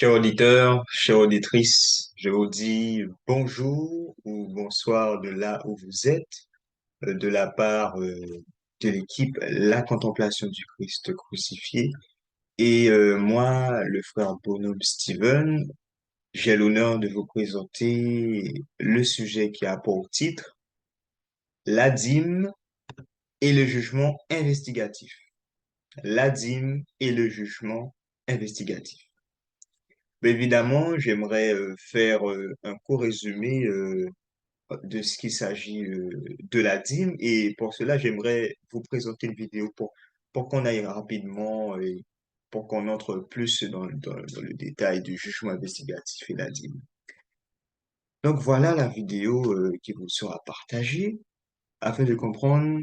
Chers auditeurs, chères auditrices, je vous dis bonjour ou bonsoir de là où vous êtes, de la part de l'équipe La Contemplation du Christ crucifié. Et moi, le frère Bonhomme Steven, j'ai l'honneur de vous présenter le sujet qui a pour titre La dîme et le jugement investigatif. La dîme et le jugement investigatif. Évidemment, j'aimerais faire un court résumé de ce qu'il s'agit de la dîme et pour cela, j'aimerais vous présenter une vidéo pour qu'on aille rapidement et pour qu'on entre plus dans le détail du jugement investigatif et la dîme. Donc voilà la vidéo qui vous sera partagée afin de comprendre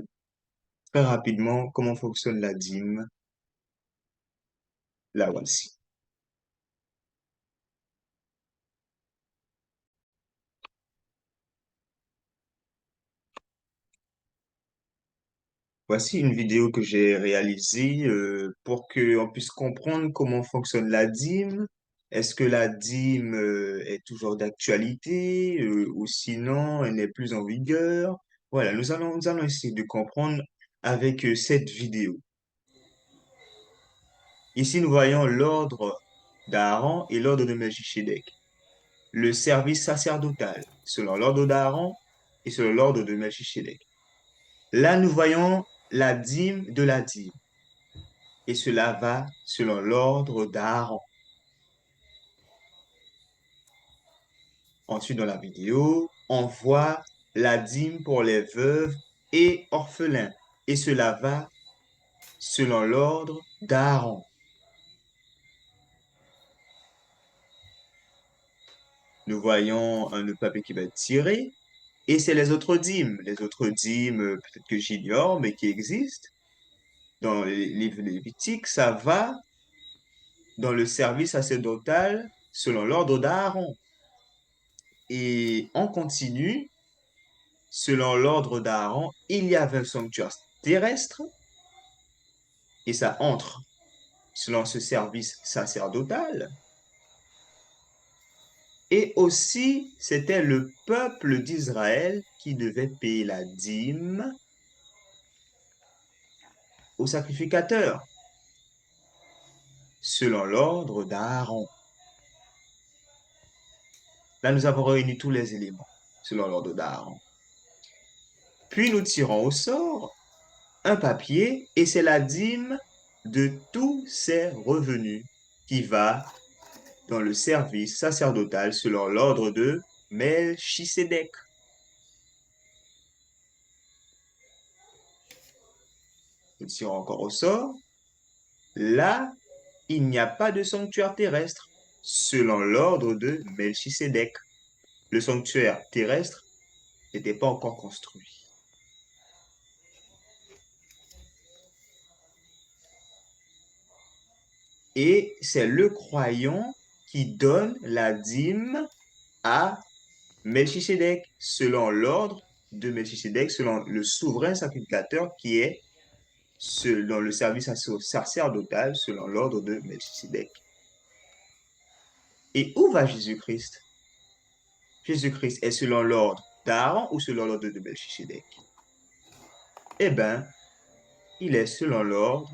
très rapidement comment fonctionne la dîme. La voici. Voici une vidéo que j'ai réalisée pour qu'on puisse comprendre comment fonctionne la dîme. Est-ce que la dîme est toujours d'actualité ou sinon elle n'est plus en vigueur? Voilà, nous allons essayer de comprendre avec cette vidéo. Ici, nous voyons l'ordre d'Aaron et l'ordre de Melchisédek. Le service sacerdotal, selon l'ordre d'Aaron et selon l'ordre de Melchisédek. Là, nous voyons la dîme de la dîme. Et cela va selon l'ordre d'Aaron. Ensuite, dans la vidéo, on voit la dîme pour les veuves et orphelins. Et cela va selon l'ordre d'Aaron. Nous voyons un autre papier qui va être tiré. Et c'est les autres dîmes. Les autres dîmes, peut-être que j'ignore, mais qui existent. Dans les livres lévitiques, ça va dans le service sacerdotal selon l'ordre d'Aaron. Et on continue. Selon l'ordre d'Aaron, il y avait un sanctuaire terrestre et ça entre selon ce service sacerdotal. Et aussi, c'était le peuple d'Israël qui devait payer la dîme au sacrificateur, selon l'ordre d'Aaron. Là, nous avons réuni tous les éléments, selon l'ordre d'Aaron. Puis nous tirons au sort un papier et c'est la dîme de tous ses revenus qui va dans le service sacerdotal selon l'ordre de Melchisédek. Nous tirons encore au sort. Là, il n'y a pas de sanctuaire terrestre selon l'ordre de Melchisédek. Le sanctuaire terrestre n'était pas encore construit. Et c'est le croyant qui donne la dîme à Melchisédek selon l'ordre de Melchisédek, selon le souverain sacrificateur qui est dans le service sacerdotal selon l'ordre de Melchisédek. Et où va Jésus-Christ? Jésus-Christ est selon l'ordre d'Aaron ou selon l'ordre de Melchisédek? Eh bien, il est selon l'ordre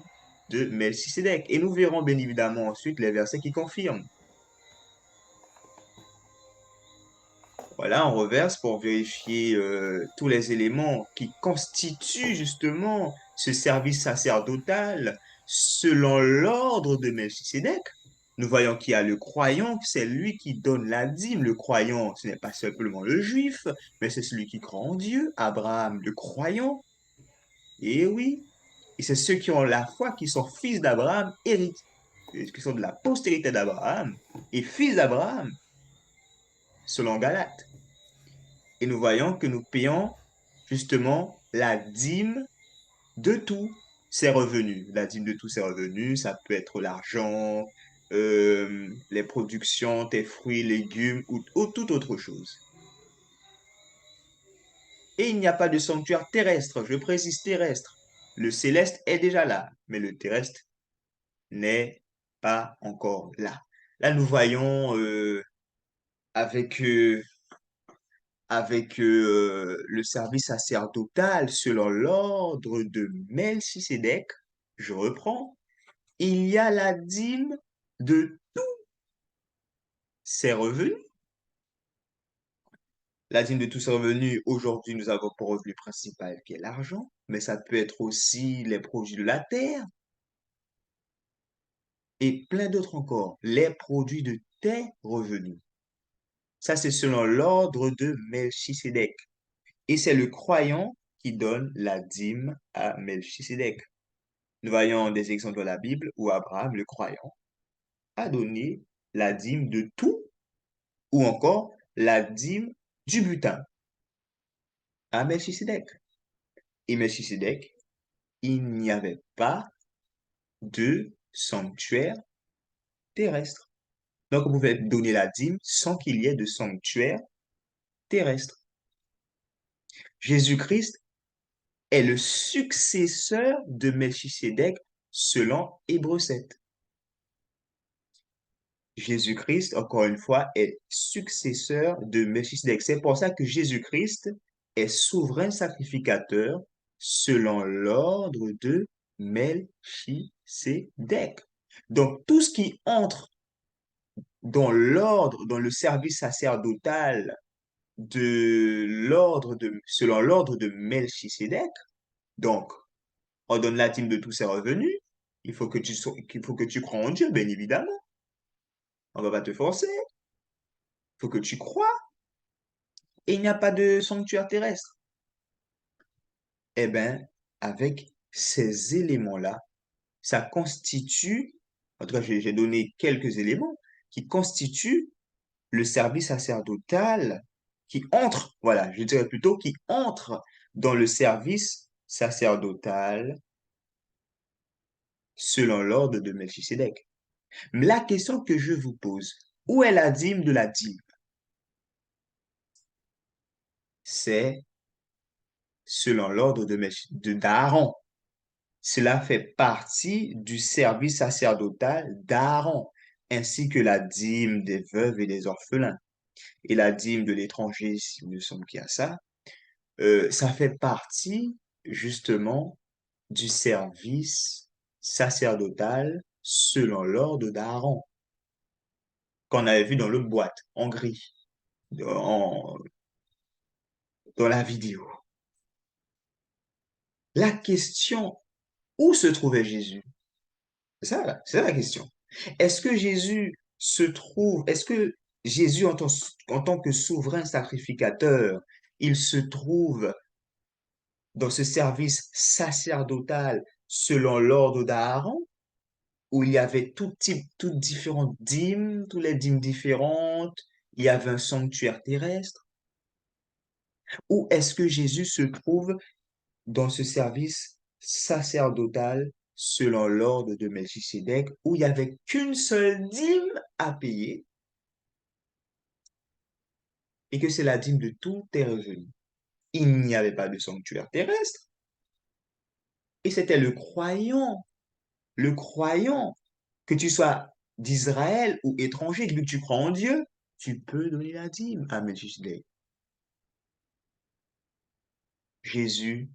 de Melchisédek. Et nous verrons bien évidemment ensuite les versets qui confirment. Voilà, on reverse pour vérifier tous les éléments qui constituent justement ce service sacerdotal selon l'ordre de Melchisédek. Nous voyons qu'il y a le croyant, c'est lui qui donne la dîme. Le croyant, ce n'est pas simplement le juif, mais c'est celui qui croit en Dieu. Abraham, le croyant. Et oui, et c'est ceux qui ont la foi, qui sont fils d'Abraham, qui sont de la postérité d'Abraham et fils d'Abraham, selon Galate. Et nous voyons que nous payons justement la dîme de tous ses revenus. La dîme de tous ses revenus, ça peut être l'argent, les productions, tes fruits, légumes ou toute autre chose. Et il n'y a pas de sanctuaire terrestre, je précise terrestre. Le céleste est déjà là, mais le terrestre n'est pas encore là. Là, nous voyons avec, le service sacerdotal selon l'ordre de Melchisédek, je reprends, il y a la dîme de ses revenus. La dîme de tous ses revenus, aujourd'hui, nous avons pour revenu principal qui est l'argent, mais ça peut être aussi les produits de la terre et plein d'autres encore, les produits de tes revenus. Ça, c'est selon l'ordre de Melchisédek. Et c'est le croyant qui donne la dîme à Melchisédek. Nous voyons des exemples dans la Bible où Abraham, le croyant, a donné la dîme de tout ou encore la dîme du butin à Melchisédek. Et Melchisédek, il n'y avait pas de sanctuaire terrestre. Donc, on pouvait donner la dîme sans qu'il y ait de sanctuaire terrestre. Jésus-Christ est le successeur de Melchisédek selon Hébreux 7. Jésus-Christ, encore une fois, est successeur de Melchisédek. C'est pour ça que Jésus-Christ est souverain sacrificateur selon l'ordre de Melchisédek. Donc, tout ce qui entre dans l'ordre, dans le service sacerdotal selon l'ordre de Melchisédek, donc, on donne la dîme de tous ses revenus, il faut que tu crois en Dieu, bien évidemment. On ne va pas te forcer. Il faut que tu crois. Et il n'y a pas de sanctuaire terrestre. Eh bien, avec ces éléments-là, ça constitue, en tout cas, j'ai donné quelques éléments qui constituent le service sacerdotal qui entre, voilà, je dirais plutôt qui entre dans le service sacerdotal selon l'ordre de Melchisédek. Mais la question que je vous pose, où est la dîme de la dîme? C'est selon l'ordre d'Aaron. Cela fait partie du service sacerdotal d'Aaron, ainsi que la dîme des veuves et des orphelins. Et la dîme de l'étranger, si nous ne sommes qu'à ça, ça fait partie justement du service sacerdotal selon l'ordre d'Aaron, qu'on avait vu dans l'autre boîte, en gris, dans, dans la vidéo. La question, où se trouvait Jésus? C'est ça la question. Est-ce que Jésus, en tant que souverain sacrificateur, il se trouve dans ce service sacerdotal selon l'ordre d'Aaron, où il y avait tout type, toutes différentes dîmes, toutes les dîmes différentes, il y avait un sanctuaire terrestre, ou est-ce que Jésus se trouve dans ce service sacerdotal selon l'ordre de Melchisédek, où il n'y avait qu'une seule dîme à payer et que c'est la dîme de tous tes revenus. Il n'y avait pas de sanctuaire terrestre et c'était le croyant, que tu sois d'Israël ou étranger, vu que tu crois en Dieu, tu peux donner la dîme à Melchisédek. Jésus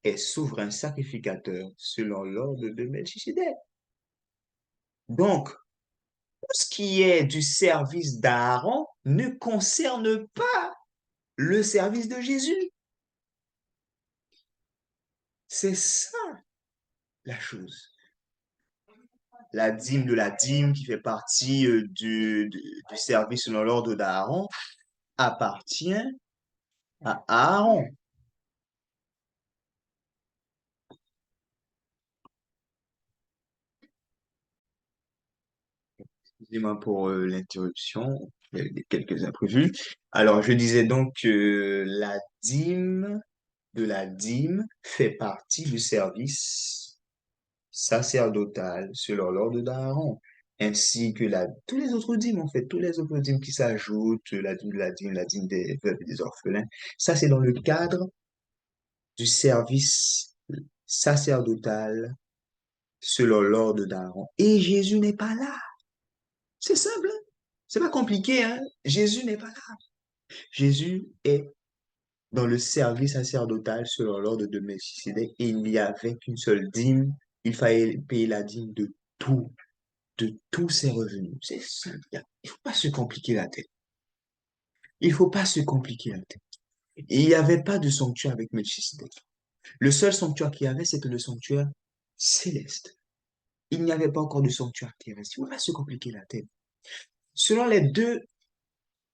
est souverain sacrificateur selon l'ordre de Melchisédek. Donc, tout ce qui est du service d'Aaron ne concerne pas le service de Jésus. C'est ça la chose. La dîme de la dîme qui fait partie du service selon l'ordre d'Aaron appartient à Aaron. Excusez-moi pour l'interruption, il y a eu quelques imprévus. Alors, je disais donc que la dîme de la dîme fait partie du service sacerdotal selon l'ordre d'Aaron, ainsi que tous les autres dîmes, en fait, tous les autres dîmes qui s'ajoutent, la dîme de la dîme des veuves et des orphelins. Ça, c'est dans le cadre du service sacerdotal selon l'ordre d'Aaron. Et Jésus n'est pas là. C'est simple, hein. C'est pas compliqué, hein. Jésus n'est pas là. Jésus est dans le service sacerdotal selon l'ordre de Melchisédek et il n'y avait qu'une seule dîme. Il fallait payer la dîme de tous ses revenus. C'est simple. Il faut pas se compliquer la tête. Il faut pas se compliquer la tête. Et il n'y avait pas de sanctuaire avec Melchisédek. Le seul sanctuaire qu'il y avait, c'était le sanctuaire céleste. Il n'y avait pas encore de sanctuaire terrestre. Il ne faut pas se compliquer la tête. Selon les deux,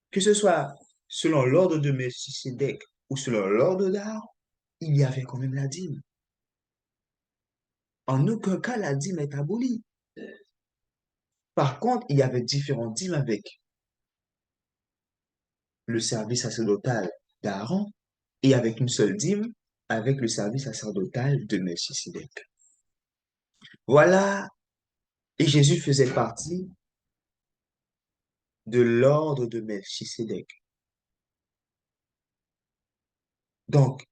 que ce soit selon l'ordre de Melchisédek ou selon l'ordre d'Aaron, il y avait quand même la dîme. En aucun cas, la dîme est abolie. Par contre, il y avait différentes dîmes avec le service sacerdotal d'Aaron et avec une seule dîme avec le service sacerdotal de Melchisédek. Voilà, et Jésus faisait partie de l'ordre de Melchisédek. Donc,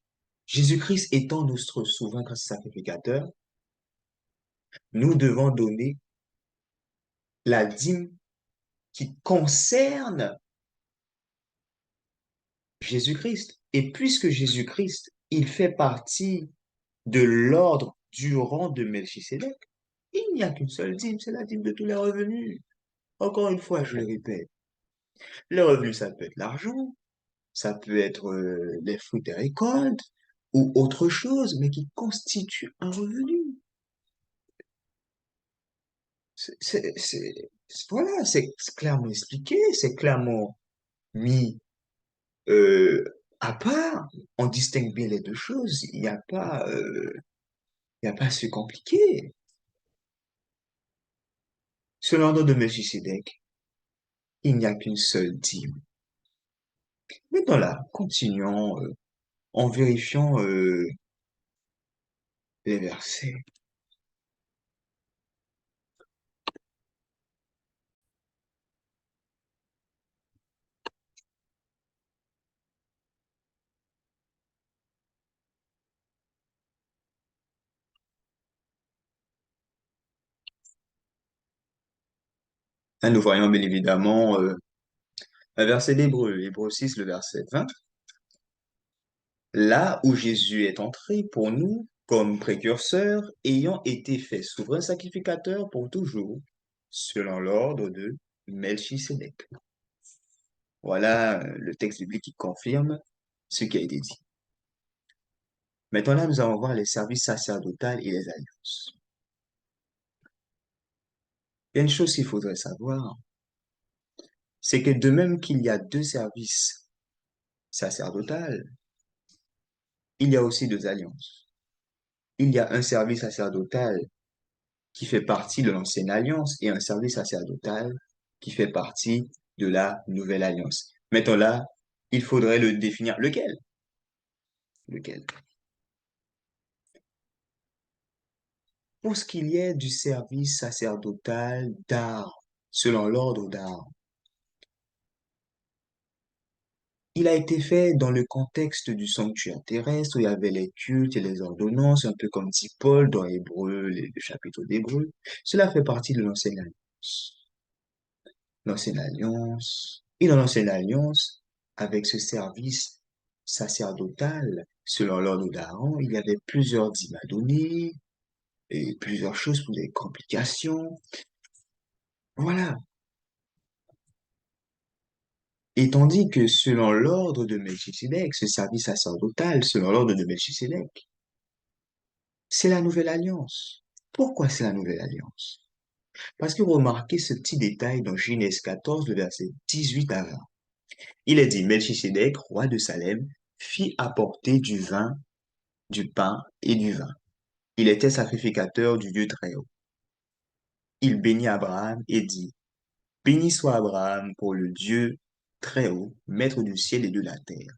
Jésus-Christ étant notre souverain sacrificateur, nous devons donner la dîme qui concerne Jésus-Christ. Et puisque Jésus-Christ, il fait partie de l'ordre du rang de Melchisédek, il n'y a qu'une seule dîme, c'est la dîme de tous les revenus. Encore une fois, je le répète, les revenus, ça peut être l'argent, ça peut être les fruits des récoltes ou autre chose, mais qui constitue un revenu. Voilà, c'est clairement expliqué, c'est clairement mis euh, à part. On distingue bien les deux choses. Il y a pas à se compliquer. Selon l'ordre de Melchisédek, il n'y a qu'une seule dîme. Maintenant là, continuons en vérifiant les versets. Là, nous voyons bien évidemment un verset d'Hébreu, Hébreu 6, le verset 20. Là où Jésus est entré pour nous comme précurseur, ayant été fait souverain sacrificateur pour toujours, selon l'ordre de Melchisédek. Voilà le texte biblique qui confirme ce qui a été dit. Maintenant là, nous allons voir les services sacerdotaux et les alliances. Il y a une chose qu'il faudrait savoir, c'est que de même qu'il y a deux services sacerdotaux, il y a aussi deux alliances. Il y a un service sacerdotal qui fait partie de l'ancienne alliance et un service sacerdotal qui fait partie de la nouvelle alliance. Maintenant là, il faudrait le définir. Lequel? Lequel? Pour ce qu'il y est du service sacerdotal d'Aaron, selon l'ordre d'Aaron, il a été fait dans le contexte du sanctuaire terrestre où il y avait les cultes et les ordonnances, un peu comme dit Paul dans Hébreu, le chapitre d'Hébreu. Cela fait partie de l'ancienne alliance. L'ancienne alliance. Et dans l'ancienne alliance, avec ce service sacerdotal, selon l'ordre d'Aaron, il y avait plusieurs dîmes à donner et plusieurs choses pour des complications. Voilà. Et tandis que selon l'ordre de Melchisédek, ce service sacerdotal, selon l'ordre de Melchisédek, c'est la nouvelle alliance. Pourquoi c'est la nouvelle alliance? Parce que remarquez ce petit détail dans Genèse 14, le verset 18 à 20. Il est dit, Melchisédek, roi de Salem, fit apporter du vin, du pain et du vin. Il était sacrificateur du Dieu très haut. Il bénit Abraham et dit, béni soit Abraham pour le Dieu très haut, maître du ciel et de la terre.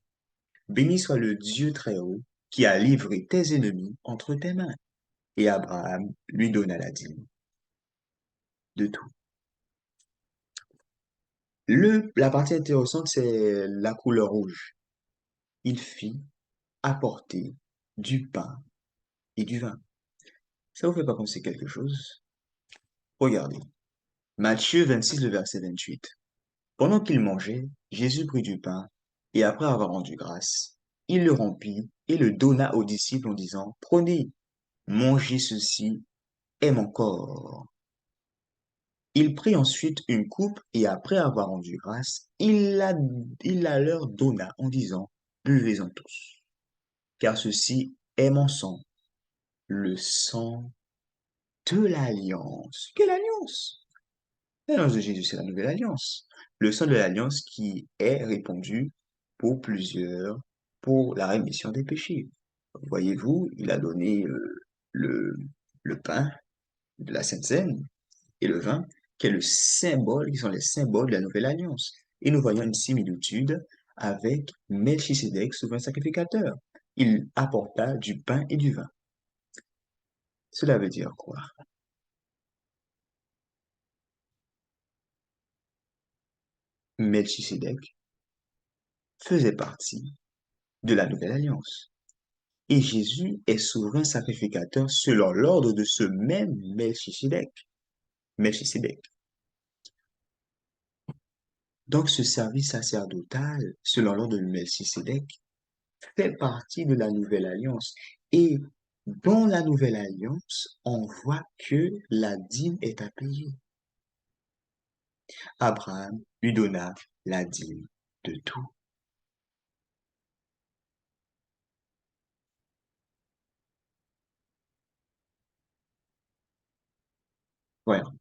Béni soit le Dieu très haut qui a livré tes ennemis entre tes mains. Et Abraham lui donna la dîme de tout. La partie intéressante, c'est la couleur rouge. Il fit apporter du pain et du vin. Ça vous fait pas penser quelque chose? Regardez. Matthieu 26, le verset 28. Pendant qu'il mangeait, Jésus prit du pain, et après avoir rendu grâce, il le rompit et le donna aux disciples en disant, Prenez, mangez ceci est mon corps. Il prit ensuite une coupe, et après avoir rendu grâce, il la leur donna en disant, Buvez-en tous, car ceci est mon sang, le sang de l'alliance. Quelle alliance? L'alliance de Jésus, c'est la nouvelle alliance. Le sang de l'alliance qui est répandu pour plusieurs, pour la rémission des péchés. Voyez-vous, il a donné le, le pain de la Sainte Seine et le vin, qui est le symbole, qui sont les symboles de la nouvelle alliance. Et nous voyons une similitude avec Melchisédek, souverain sacrificateur. Il apporta du pain et du vin. Cela veut dire quoi? Melchisédek faisait partie de la nouvelle alliance. Et Jésus est souverain sacrificateur selon l'ordre de ce même Melchisédek. Melchisédek. Donc ce service sacerdotal, selon l'ordre de Melchisédek, fait partie de la nouvelle alliance. Et dans la nouvelle alliance, on voit que la dîme est à payer. Abraham lui donna la dîme de tout. Voilà.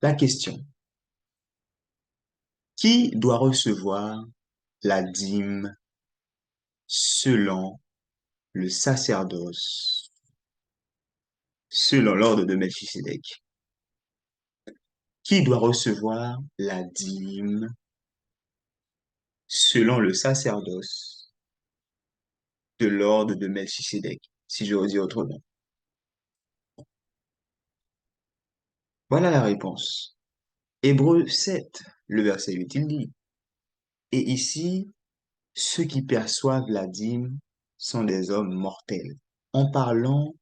La question, qui doit recevoir la dîme selon le sacerdoce, selon l'ordre de Melchisédek? Qui doit recevoir la dîme selon le sacerdoce de l'ordre de Melchisédek, si je dire autrement? Voilà la réponse. Hébreux 7, le verset 8, il dit, et ici, ceux qui perçoivent la dîme sont des hommes mortels. En parlant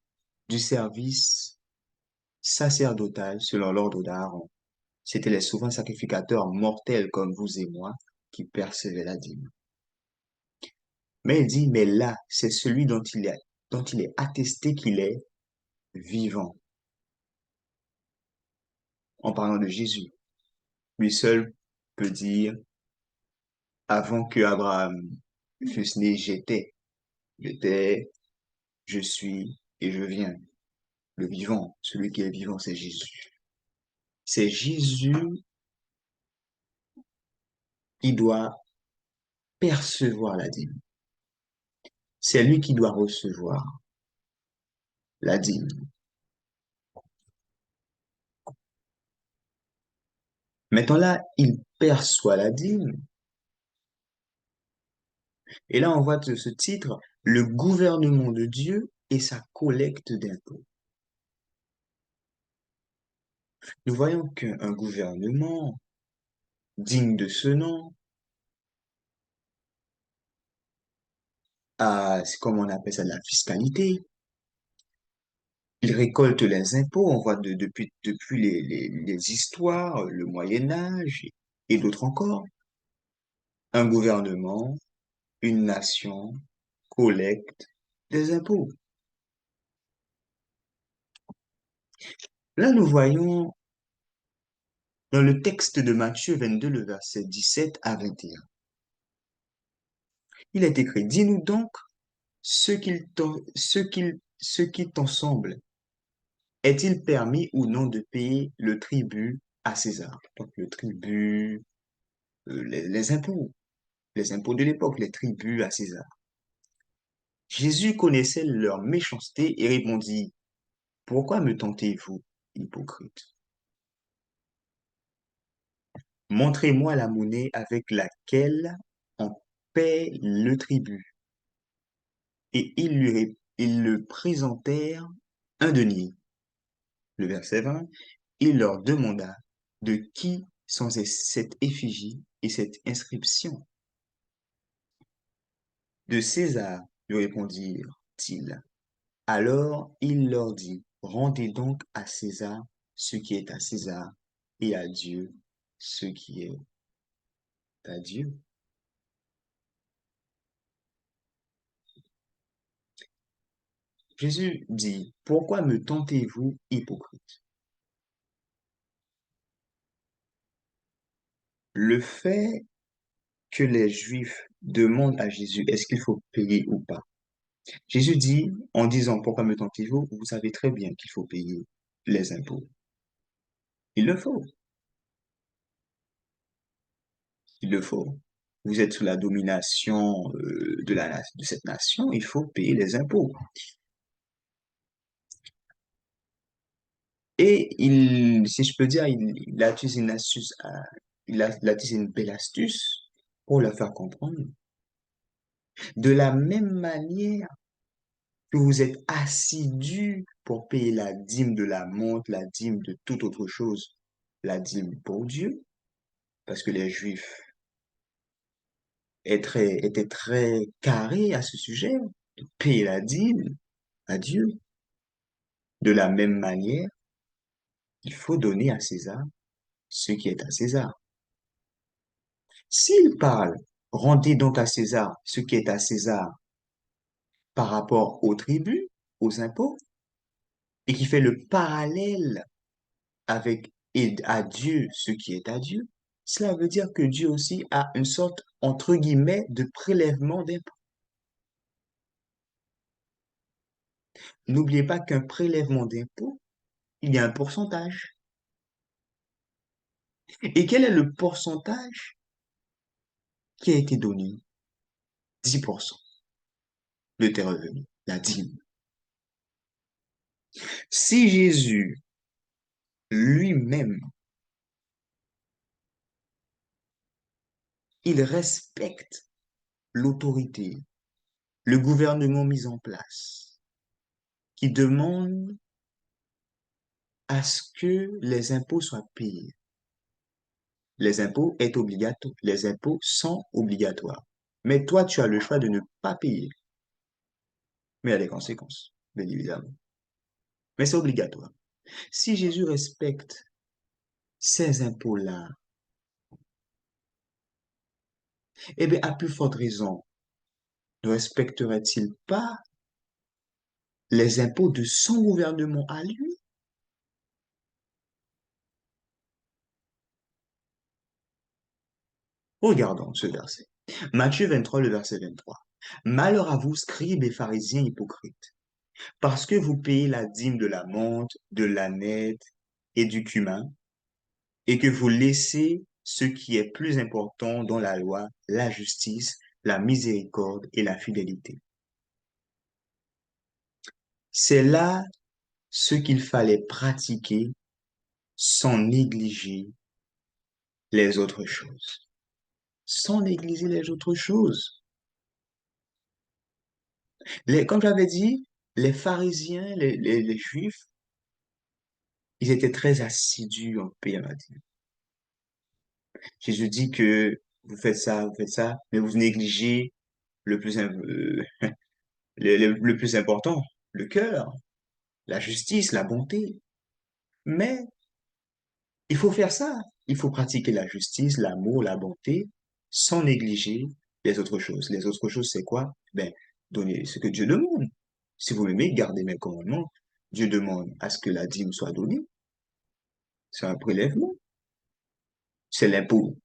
du service sacerdotal selon l'ordre d'Aaron, c'étaient les souverains sacrificateurs mortels comme vous et moi qui percevaient la dîme. Mais il dit, mais là, c'est celui dont il est attesté qu'il est vivant. En parlant de Jésus, lui seul peut dire, avant que Abraham fût né, j'étais, je suis et je viens. Le vivant, celui qui est vivant, c'est Jésus. C'est Jésus qui doit percevoir la dîme. C'est lui qui doit recevoir la dîme. Maintenant là, il perçoit la dîme. Et là, on voit ce titre, le gouvernement de Dieu et sa collecte d'impôts. Nous voyons qu'un gouvernement digne de ce nom c'est comme on appelle ça, de la fiscalité. Il récolte les impôts, on voit depuis les histoires, le Moyen Âge et d'autres encore. Un gouvernement, une nation collecte des impôts. Là, nous voyons dans le texte de Matthieu 22, le verset 17 à 21. Il est écrit, dis-nous donc ce qui t'en semble. Est-il permis ou non de payer le tribut à César? Donc le tribut, les impôts de l'époque, les tributs à César. Jésus connaissait leur méchanceté et répondit, pourquoi me tentez-vous, hypocrite? Montrez-moi la monnaie avec laquelle on paie le tribut. Et ils le présentèrent un denier. Le verset 20, il leur demanda de qui sont cette effigie et cette inscription. De César, lui répondirent-ils. Alors il leur dit, rendez donc à César ce qui est à César et à Dieu ce qui est à Dieu. Jésus dit, pourquoi me tentez-vous, hypocrite? Le fait que les Juifs demandent à Jésus, est-ce qu'il faut payer ou pas? Jésus dit, en disant, pourquoi me tentez-vous? Vous savez très bien qu'il faut payer les impôts. Il le faut, il le faut. Vous êtes sous la domination de cette nation, il faut payer les impôts. Et si je peux dire, il a utilisé une astuce, il a utilisé une belle astuce pour leur faire comprendre. De la même manière que vous êtes assidus pour payer la dîme de la montre, la dîme de toute autre chose, la dîme pour Dieu, parce que les Juifs étaient très carrés à ce sujet, de payer la dîme à Dieu. De la même manière, il faut donner à César ce qui est à César. S'il parle, rendez donc à César ce qui est à César par rapport aux tribus, aux impôts, et qui fait le parallèle avec et à Dieu ce qui est à Dieu, cela veut dire que Dieu aussi a une sorte, entre guillemets, de prélèvement d'impôts. N'oubliez pas qu'un prélèvement d'impôts, il y a un pourcentage. Et quel est le pourcentage qui a été donné? 10% de tes revenus, la dîme. Si Jésus lui-même, il respecte l'autorité, le gouvernement mis en place, qui demande à ce que les impôts soient payés. Les impôts est obligatoire. Les impôts sont obligatoires. Mais toi, tu as le choix de ne pas payer. Mais il y a des conséquences, bien évidemment. Mais c'est obligatoire. Si Jésus respecte ces impôts-là, eh bien, à plus forte raison, ne respecterait-il pas les impôts de son gouvernement à lui? Regardons ce verset. Matthieu 23, le verset 23. Malheur à vous, scribes et pharisiens hypocrites, parce que vous payez la dîme de la menthe, de l'âneth et du cumin, et que vous laissez ce qui est plus important dans la loi, la justice, la miséricorde et la fidélité. C'est là ce qu'il fallait pratiquer sans négliger les autres choses. Sans négliger les autres choses. Comme j'avais dit, les pharisiens, les juifs, ils étaient très assidus en payant la dîme. Jésus dit que vous faites ça, mais vous négligez le plus, le plus important, le cœur, la justice, la bonté. Mais il faut faire ça. Il faut pratiquer la justice, l'amour, la bonté, sans négliger les autres choses. Les autres choses, c'est quoi? Ben, donner ce que Dieu demande. Si vous m'aimez, gardez mes commandements. Dieu demande à ce que la dîme soit donnée. C'est un prélèvement. C'est l'impôt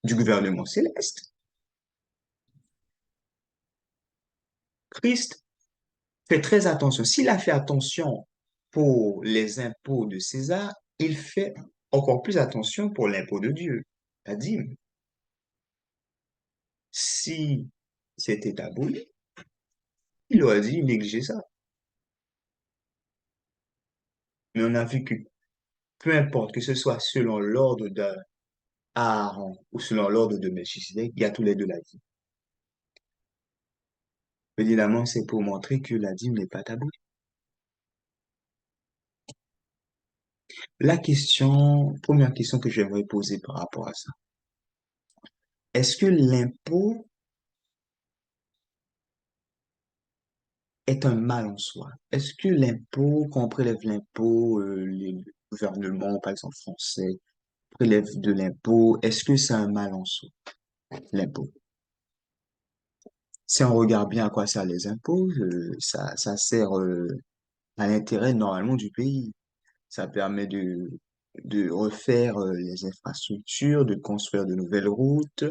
du gouvernement céleste. Christ fait très attention. S'il a fait attention pour les impôts de César, il fait encore plus attention pour l'impôt de Dieu, la dîme. Si c'était aboli, il aurait dit négliger ça. Mais on a vu que peu importe que ce soit selon l'ordre d'Aaron ou selon l'ordre de Melchisedec, il y a tous les deux la dîme. Évidemment, c'est pour montrer que la dîme n'est pas tabou. Première question que j'aimerais poser par rapport à ça. Est-ce que l'impôt est un mal en soi? Est-ce que l'impôt, quand on prélève l'impôt, les gouvernements, par exemple français, prélève de l'impôt, est-ce que c'est un mal en soi, l'impôt? Si on regarde bien à quoi servent les impôts, ça sert à l'intérêt normalement du pays. Ça permet de refaire les infrastructures, de construire de nouvelles routes,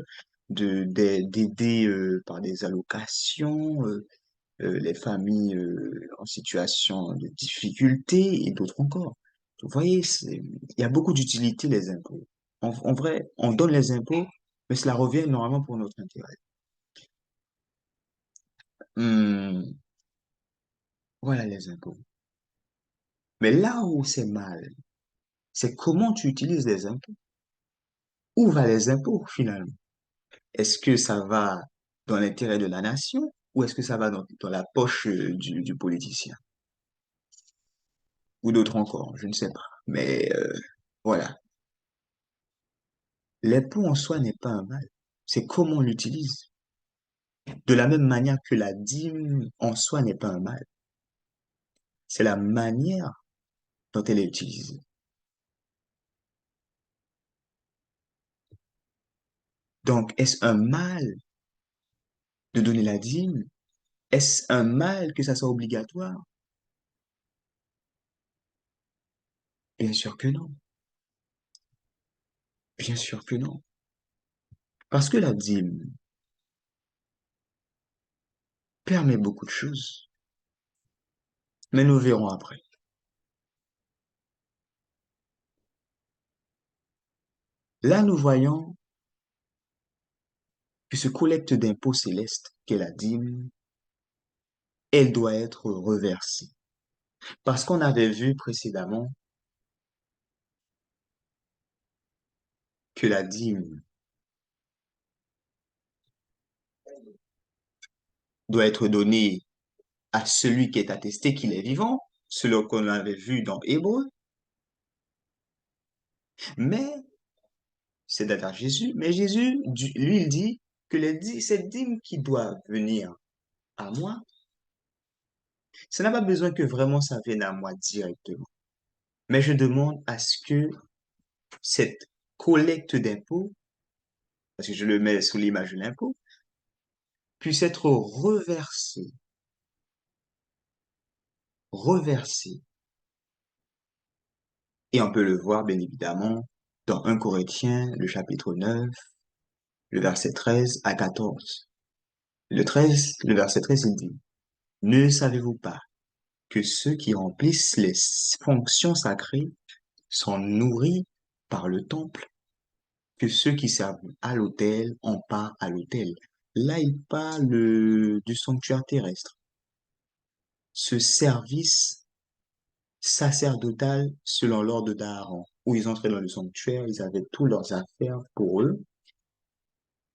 d'aider par des allocations les familles en situation de difficulté et d'autres encore. Vous voyez, il y a beaucoup d'utilité les impôts. En vrai, on donne les impôts, mais cela revient normalement pour notre intérêt. Hmm, voilà les impôts. Mais là où c'est mal, c'est comment tu utilises les impôts. Où va les impôts finalement? Est-ce que ça va dans l'intérêt de la nation ou est-ce que ça va dans la poche du politicien? Ou d'autres encore, je ne sais pas. Mais voilà. L'impôt en soi n'est pas un mal. C'est comment on l'utilise. De la même manière que la dîme en soi n'est pas un mal. C'est la manière dont elle est utilisée. Donc, est-ce un mal de donner la dîme? Est-ce un mal que ça soit obligatoire? Bien sûr que non. Bien sûr que non. Parce que la dîme permet beaucoup de choses. Mais nous verrons après. Là, nous voyons que ce collecte d'impôts céleste qu'est la dîme, elle doit être reversée. Parce qu'on avait vu précédemment que la dîme doit être donnée à celui qui est attesté qu'il est vivant, selon qu'on avait vu dans Hébreu. Mais, c'est d'ailleurs Jésus, mais Jésus, lui, il dit que cette dîme qui doit venir à moi, ça n'a pas besoin que vraiment ça vienne à moi directement. Mais je demande à ce que cette collecte d'impôts, parce que je le mets sous l'image de l'impôt, puisse être reversée, reversée. Et on peut le voir, bien évidemment, dans 1 Corinthiens, le chapitre 9, le verset 13 à 14. Le verset 13, il dit, ne savez-vous pas que ceux qui remplissent les fonctions sacrées sont nourris par le temple, que ceux qui servent à l'autel ont part à l'autel. Là, il parle du sanctuaire terrestre. Ce service sacerdotal selon l'ordre d'Aaron, où ils entraient dans le sanctuaire, ils avaient toutes leurs affaires pour eux,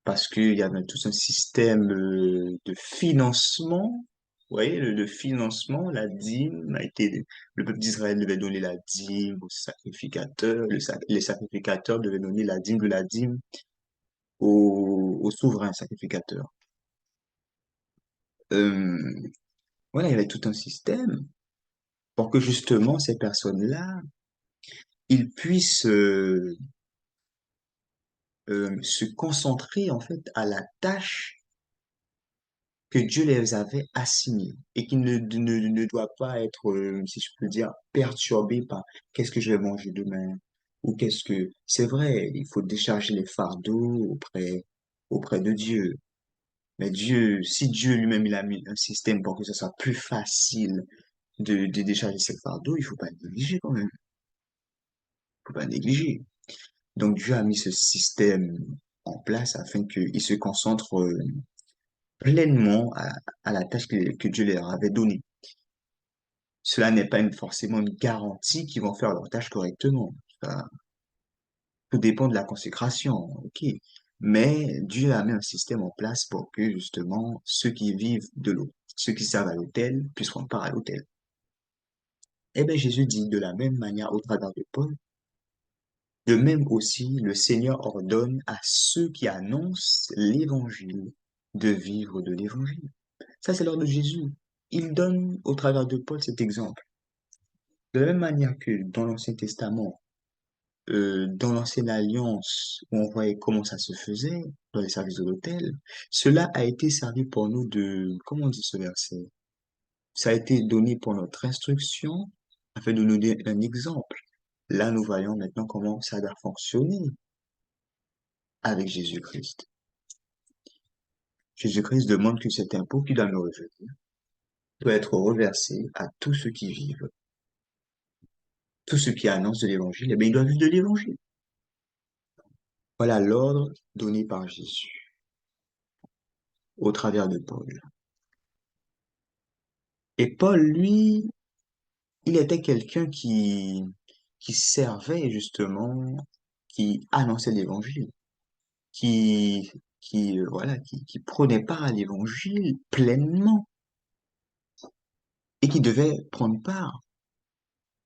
parce qu'il y avait tout un système de financement. Vous voyez, le financement, la dîme a été, le peuple d'Israël devait donner la dîme aux sacrificateurs, les sacrificateurs devaient donner la dîme de la dîme au souverain sacrificateur. Euh, voilà, il y avait tout un système pour que justement ces personnes-là, ils puissent se concentrer en fait à la tâche que Dieu les avait assignés et qui ne doit pas être, si je peux dire, perturbé par qu'est-ce que je vais manger demain ou qu'est-ce que... C'est vrai, il faut décharger les fardeaux auprès de Dieu. Mais Dieu, si Dieu lui-même, il a mis un système pour que ce soit plus facile de décharger ses fardeaux, il faut pas négliger quand même. Il faut pas négliger. Donc Dieu a mis ce système en place afin qu'il se concentre pleinement à la tâche que Dieu leur avait donnée. Cela n'est pas forcément une garantie qu'ils vont faire leur tâche correctement. Ça, tout dépend de la consécration, ok. Mais Dieu a mis un système en place pour que justement ceux qui vivent de l'eau, ceux qui servent à l'autel, puissent prendre part à l'autel. Eh bien, Jésus dit de la même manière au travers de Paul, de même aussi le Seigneur ordonne à ceux qui annoncent l'évangile de vivre de l'évangile. Ça, c'est l'ordre de Jésus. il donne au travers de Paul cet exemple. De la même manière que dans l'Ancien Testament, dans l'Ancienne Alliance, où on voyait comment ça se faisait dans les services de l'autel, cela a été servi pour nous de, comment on dit ce verset? Ça a été donné pour notre instruction, afin de nous donner un exemple. Là, nous voyons maintenant comment ça doit fonctionner avec Jésus-Christ. Jésus-Christ demande que cet impôt qui doit nous revenir doit être reversé à tous ceux qui vivent, tous ceux qui annoncent de l'évangile, eh bien, ils doivent vivre de l'évangile. Voilà l'ordre donné par Jésus au travers de Paul. Et Paul, lui, il était quelqu'un qui servait justement, qui annonçait l'évangile, qui prenait part à l'évangile pleinement et qui devait prendre part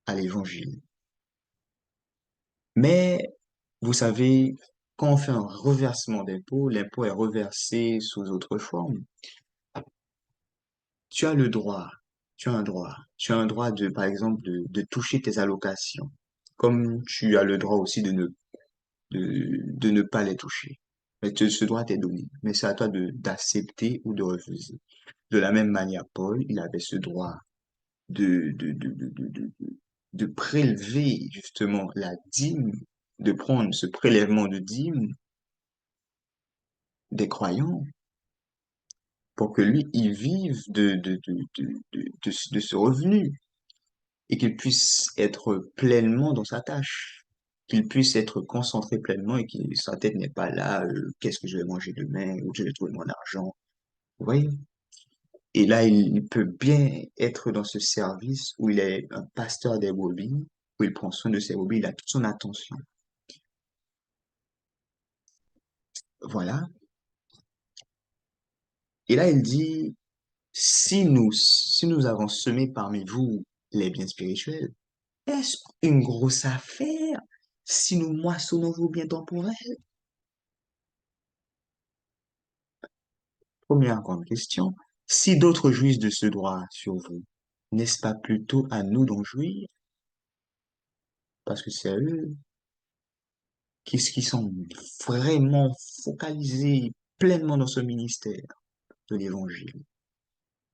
à l'évangile. Mais, vous savez, quand on fait un reversement d'impôt, l'impôt est reversé sous autre forme. Tu as le droit, tu as un droit de, par exemple, de toucher tes allocations, comme tu as le droit aussi de ne pas les toucher. Mais ce droit t'est donné. Mais c'est à toi d'accepter ou de refuser. De la même manière, Paul, il avait ce droit de, de, de, de, de, de, de prélever justement la dîme, de prendre ce prélèvement de dîme des croyants pour que lui, il vive de ce revenu et qu'il puisse être pleinement dans sa tâche, qu'il puisse être concentré pleinement et que sa tête n'est pas là, qu'est-ce que je vais manger demain, où je vais trouver mon argent. Vous voyez? Et là, il peut bien être dans ce service où il est un pasteur des brebis, où il prend soin de ses brebis, il a toute son attention. Voilà. Et là, il dit, si nous avons semé parmi vous les biens spirituels, est-ce une grosse affaire si nous moissonnons vos biens temporels? Première grande question. Si d'autres jouissent de ce droit sur vous, n'est-ce pas plutôt à nous d'en jouir? Parce que c'est eux qui sont vraiment focalisés pleinement dans ce ministère de l'évangile.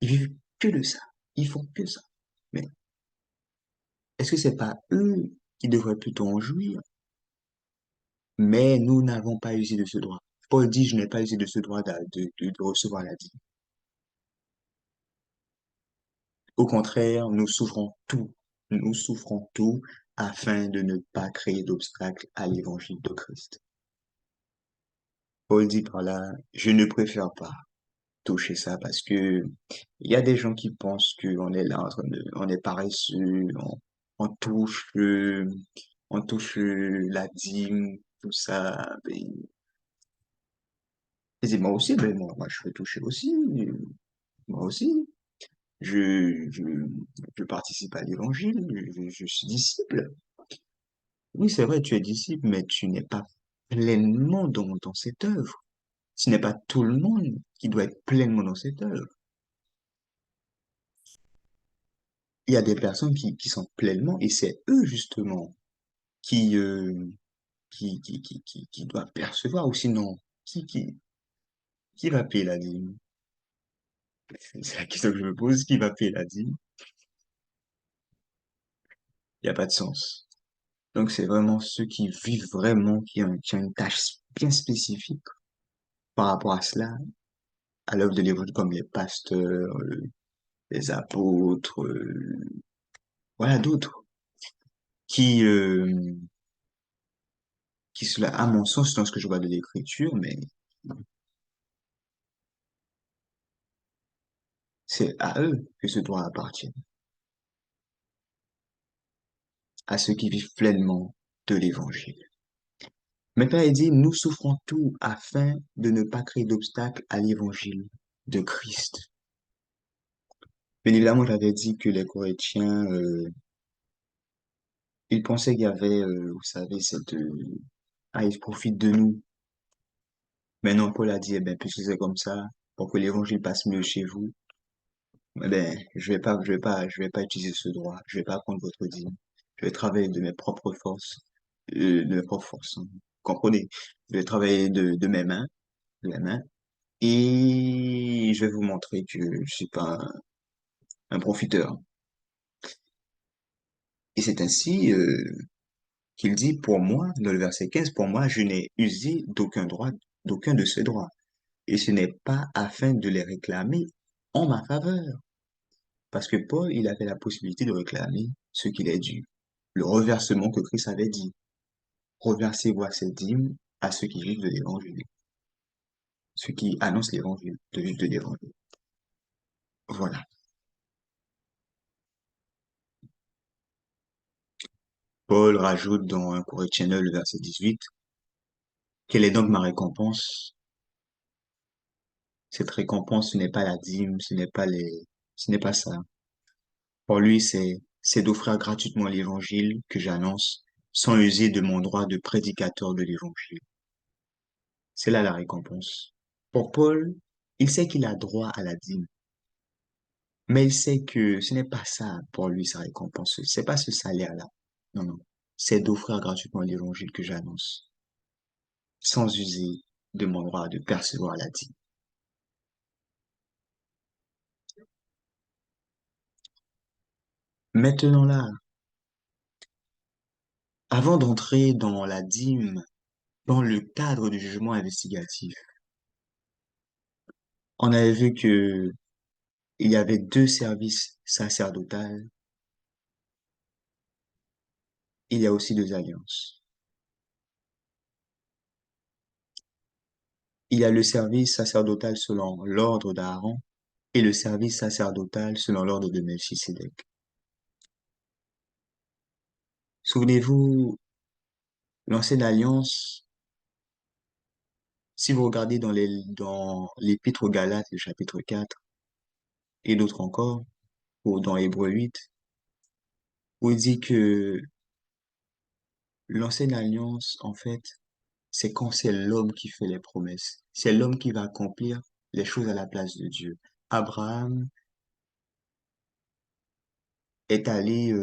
Ils vivent que de ça. Ils font que ça. Mais est-ce que c'est pas eux qui devraient plutôt en jouir? Mais nous n'avons pas usé de ce droit. Paul dit, je n'ai pas usé de ce droit de recevoir la vie. Au contraire, nous souffrons tout afin de ne pas créer d'obstacles à l'évangile de Christ. Paul dit par là, je ne préfère pas toucher ça parce que il y a des gens qui pensent qu'on est là on est paresseux, on touche, on touche la dîme, tout ça. Et c'est moi aussi, ben moi je veux toucher aussi, moi aussi. Je, je, je participe à l'évangile, je suis disciple. Oui, c'est vrai, tu es disciple, mais tu n'es pas pleinement dans cette œuvre. Ce n'est pas tout le monde qui doit être pleinement dans cette œuvre. Il y a des personnes qui sont pleinement, et c'est eux justement qui, euh, qui doivent percevoir, ou sinon, qui, qui, qui va payer la dîme? C'est la question que je me pose, qui va payer la dîme? Il n'y a pas de sens. Donc c'est vraiment ceux qui vivent vraiment, qui ont une tâche bien spécifique par rapport à cela, à l'œuvre de l'évangile, comme les pasteurs, les apôtres, voilà d'autres, qui, euh, qui cela, à mon sens, dans ce que je vois de l'écriture, mais c'est à eux que ce droit appartient, à ceux qui vivent pleinement de l'évangile. Maintenant, il dit, nous souffrons tout afin de ne pas créer d'obstacle à l'évangile de Christ. Bien évidemment, j'avais dit que les Corinthiens, ils pensaient qu'il y avait, vous savez, ah, ils profitent de nous. Mais non, Paul a dit, eh bien, puisque c'est comme ça, pour que l'évangile passe mieux chez vous, Eh ben, je vais pas utiliser ce droit. Je vais pas prendre votre dîme. Je vais travailler de mes propres forces, de mes propres forces, hein. Comprenez? Je vais travailler de mes mains, de mes mains, et je vais vous montrer que je suis pas un profiteur. Et c'est ainsi, qu'il dit, pour moi, dans le verset 15, pour moi, je n'ai usé d'aucun droit, d'aucun de ces droits. Et ce n'est pas afin de les réclamer en ma faveur. Parce que Paul, il avait la possibilité de réclamer ce qu'il est dû. Le reversement que Christ avait dit. Reversez-vous cette dîme à ceux qui vivent de l'évangile. Ceux qui annoncent l'évangile, de vivre de l'évangile. Voilà. Paul rajoute dans 1 Corinthiens 9, le verset 18, quelle est donc ma récompense? Cette récompense, ce n'est pas la dîme, ce n'est pas ça. Pour lui, c'est d'offrir gratuitement l'évangile que j'annonce sans user de mon droit de prédicateur de l'évangile. C'est là la récompense. Pour Paul, il sait qu'il a droit à la dîme, mais il sait que ce n'est pas ça pour lui sa récompense. C'est pas ce salaire-là. Non, non. C'est d'offrir gratuitement l'évangile que j'annonce sans user de mon droit de percevoir la dîme. Maintenant là, avant d'entrer dans la dîme, dans le cadre du jugement investigatif, on avait vu que il y avait deux services sacerdotaux, il y a aussi deux alliances. Il y a le service sacerdotal selon l'ordre d'Aaron et le service sacerdotal selon l'ordre de Melchisédek. Souvenez-vous, l'ancienne alliance, si vous regardez dans l'Épître aux Galates, le chapitre 4, et d'autres encore, ou dans Hébreux 8, où il dit que l'ancienne alliance, en fait, c'est quand c'est l'homme qui fait les promesses. C'est l'homme qui va accomplir les choses à la place de Dieu. Abraham est allé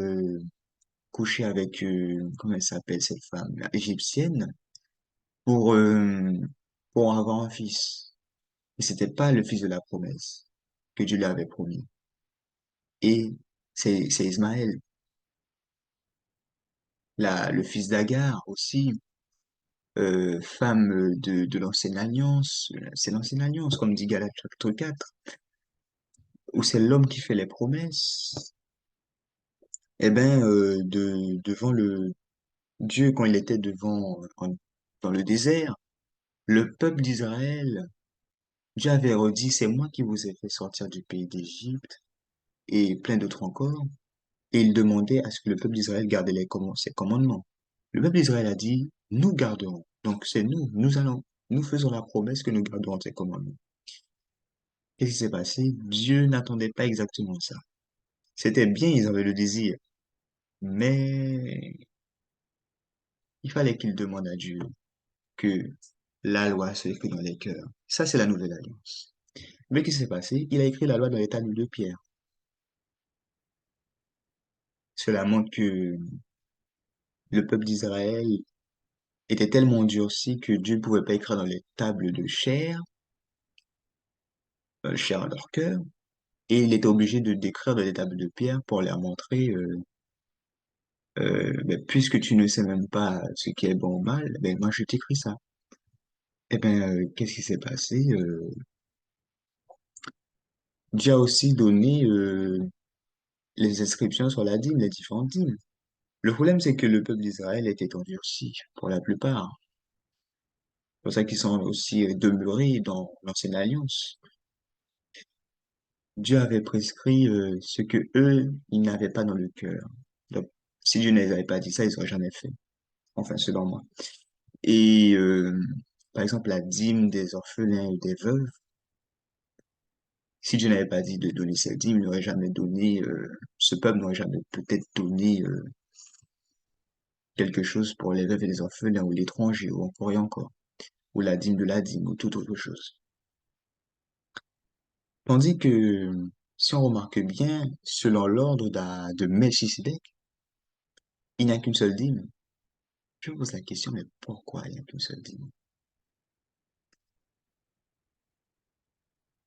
coucher avec, comment elle s'appelle cette femme, là, égyptienne, pour, euh, pour avoir un fils. Et c'était pas le fils de la promesse que Dieu lui avait promis. Et c'est Ismaël, le fils d'Agar aussi, femme de l'ancienne alliance. C'est l'ancienne alliance, comme dit Galates chapitre 4, où c'est l'homme qui fait les promesses. Eh ben, devant le Dieu, quand il était dans le désert, le peuple d'Israël, Dieu avait redit, c'est moi qui vous ai fait sortir du pays d'Égypte, et plein d'autres encore. Et il demandait à ce que le peuple d'Israël garde ses commandements. Le peuple d'Israël a dit, nous garderons. Donc c'est nous faisons la promesse que nous garderons ses commandements. Qu'est-ce qui s'est passé? Dieu n'attendait pas exactement ça. C'était bien, ils avaient le désir, mais il fallait qu'ils demandent à Dieu que la loi soit écrite dans les cœurs. Ça, c'est la nouvelle alliance. Mais qu'est-ce qui s'est passé? Il a écrit la loi dans les tables de pierre. Cela montre que le peuple d'Israël était tellement endurci que Dieu ne pouvait pas écrire dans les tables de chair à leur cœur, et il était obligé de décrire dans les tables de pierre pour leur montrer, ben, puisque tu ne sais même pas ce qui est bon ou mal, ben moi je t'écris ça. Eh ben, qu'est-ce qui s'est passé? Dieu a aussi donné les inscriptions sur la dîme, les différentes dîmes. Le problème, c'est que le peuple d'Israël était endurci pour la plupart. C'est pour ça qu'ils sont aussi demeurés dans l'ancienne alliance. Dieu avait prescrit ce que eux, ils n'avaient pas dans le cœur. Donc, si Dieu ne les avait pas dit ça, ils n'auraient jamais fait. Enfin, selon moi. Et par exemple, la dîme des orphelins et des veuves, si Dieu n'avait pas dit de donner cette dîme, il n'aurait jamais donné, ce peuple n'aurait jamais peut-être donné quelque chose pour les veuves et les orphelins ou l'étranger ou encore et encore, ou la dîme de la dîme ou toute autre chose. Tandis que Si on remarque bien, selon l'ordre de Melchisedec, il n'y a qu'une seule dîme. Je me pose la question, mais pourquoi il n'y a qu'une seule dîme?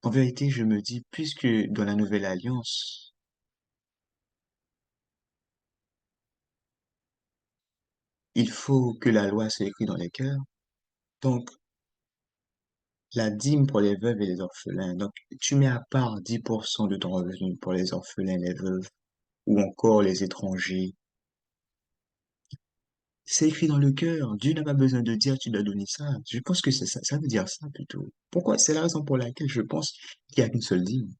En vérité, je me dis, puisque dans la Nouvelle Alliance, il faut que la loi soit écrite dans les cœurs, donc la dîme pour les veuves et les orphelins, donc tu mets à part 10% de ton revenu pour les orphelins, les veuves, ou encore les étrangers. C'est écrit dans le cœur. Dieu n'a pas besoin de dire tu dois donner ça. Je pense que c'est ça, ça veut dire ça plutôt. Pourquoi? C'est la raison pour laquelle je pense qu'il n'y a qu'une seule dîme.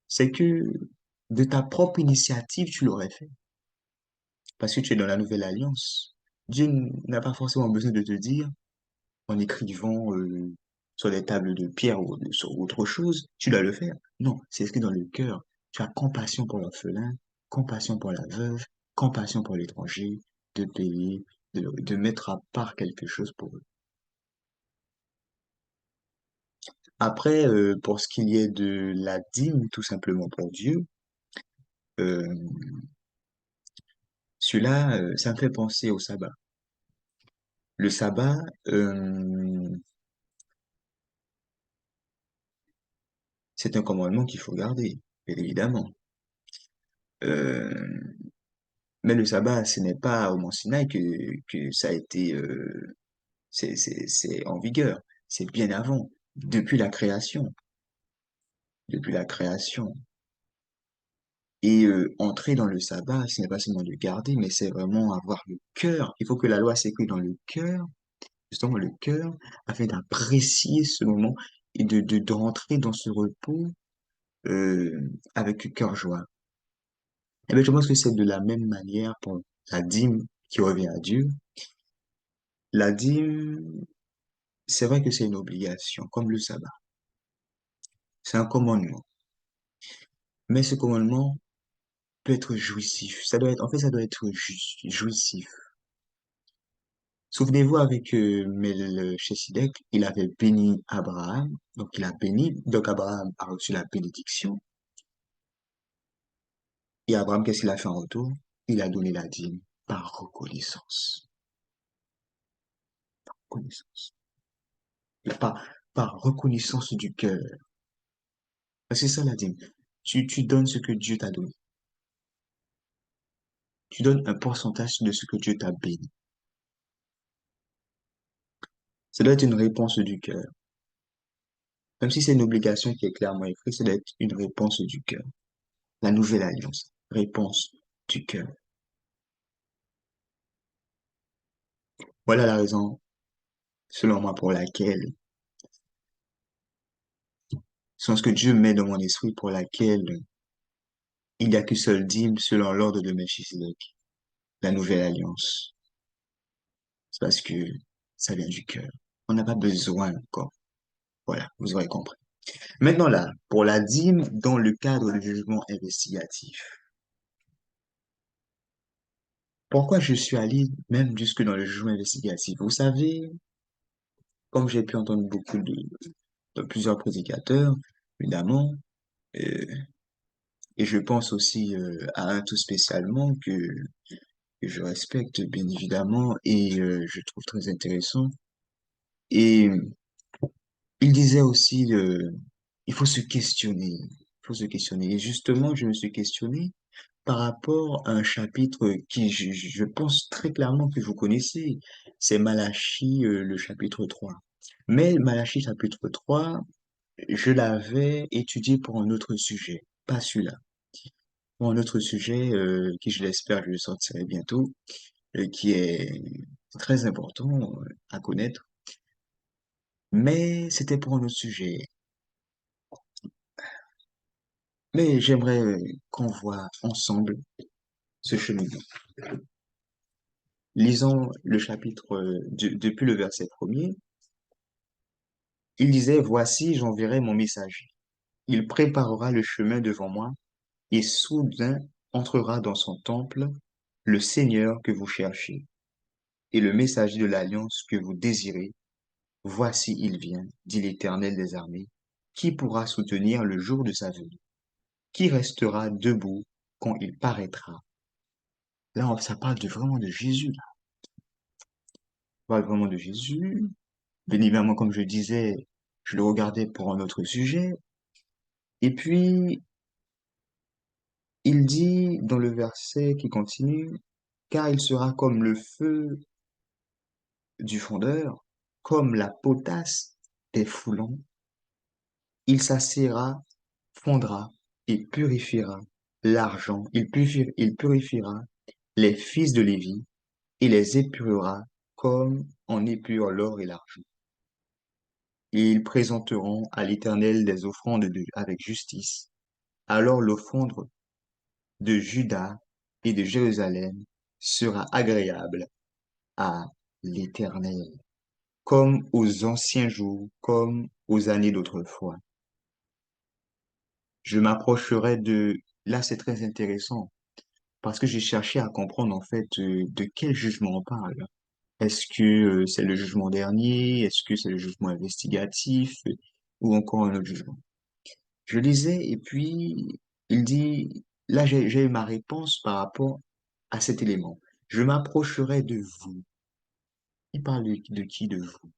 C'est que de ta propre initiative, tu l'aurais fait. Parce que tu es dans la nouvelle alliance. Dieu n'a pas forcément besoin de te dire, en écrivant sur des tables de pierre ou sur autre chose, tu dois le faire. Non, c'est écrit dans le cœur. Tu as compassion pour l'orphelin, compassion pour la veuve, compassion pour l'étranger, de payer, de mettre à part quelque chose pour eux. Après, pour ce qu'il y est de la dîme, tout simplement pour Dieu, euh, celui-là, ça me fait penser au sabbat. Le sabbat, c'est un commandement qu'il faut garder, bien évidemment. Euh, mais le sabbat, ce n'est pas au Mont Sinaï que ça a été, c'est en vigueur. C'est bien avant, depuis la création, depuis la création. Et entrer dans le sabbat, ce n'est pas seulement de garder, mais c'est vraiment avoir le cœur. Il faut que la loi s'écrit dans le cœur, justement le cœur, afin d'apprécier ce moment et de rentrer dans ce repos avec le cœur joie. Et bien, je pense que c'est de la même manière pour la dîme qui revient à Dieu. La dîme, c'est vrai que c'est une obligation, comme le sabbat. C'est un commandement. Mais ce commandement peut être jouissif. Ça doit être, en fait, ça doit être jouissif. Souvenez-vous avec Melchisedec, il avait béni Abraham, donc il a béni, donc Abraham a reçu la bénédiction. Et Abraham, qu'est-ce qu'il a fait en retour? Il a donné la dîme par reconnaissance. Reconnaissance. Par, par reconnaissance du cœur. C'est ça la dîme. Tu donnes ce que Dieu t'a donné. Tu donnes un pourcentage de ce que Dieu t'a béni. Ça doit être une réponse du cœur. Même si c'est une obligation qui est clairement écrite, ça doit être une réponse du cœur. La nouvelle alliance. Réponse du cœur. Voilà la raison, selon moi, pour laquelle, selon ce que Dieu met dans mon esprit, pour laquelle il n'y a qu'une seule dîme selon l'ordre de Melchisedec, la nouvelle alliance. C'est parce que ça vient du cœur. On n'a pas besoin encore. Voilà, vous aurez compris. Maintenant là, pour la dîme dans le cadre du jugement investigatif. Pourquoi je suis allé même jusque dans le jugement investigatif? Vous savez, comme j'ai pu entendre de plusieurs prédicateurs, évidemment, euh, et je pense aussi à un tout spécialement que je respecte bien évidemment et je trouve très intéressant. Et il disait aussi, il faut se questionner, il faut se questionner. Et justement, je me suis questionné par rapport à un chapitre qui, je pense très clairement que vous connaissez, c'est Malachie, le chapitre 3. Mais Malachie chapitre 3, je l'avais étudié pour un autre sujet, pas celui-là. Pour un autre sujet qui, je l'espère, je le sortirai bientôt, qui est très important à connaître. Mais c'était pour un autre sujet. Mais j'aimerais qu'on voit ensemble ce cheminement. Lisons le chapitre depuis le verset premier. Il disait, Voici, j'enverrai mon messager. Il préparera le chemin devant moi, et soudain entrera dans son temple le Seigneur que vous cherchez, et le messager de l'alliance que vous désirez. Voici, il vient, dit l'Éternel des armées. Qui pourra soutenir le jour de sa venue? qui restera debout quand il paraîtra? Là, ça parle vraiment de Jésus. Là. Ça parle vraiment de Jésus. Bien évidemment, comme je disais, je le regardais pour un autre sujet. Et puis, il dit dans le verset qui continue, car il sera comme le feu du fondeur, comme la potasse des foulons. Il s'assiera, fondra et purifiera l'argent. Il purifiera les fils de Lévi et les épurera comme on épure l'or et l'argent. Et ils présenteront à l'Éternel des offrandes avec justice. Alors l'offrande de Juda et de Jérusalem sera agréable à l'Éternel, comme aux anciens jours, comme aux années d'autrefois. Je m'approcherai de... Là, c'est très intéressant parce que j'ai cherché à comprendre en fait de quel jugement on parle. Est-ce que c'est le jugement dernier? Est-ce que c'est le jugement investigatif? Ou encore un autre jugement? Je lisais et puis il dit, là j'ai eu ma réponse par rapport à cet élément. Je m'approcherai de vous. Il parle de qui de vous?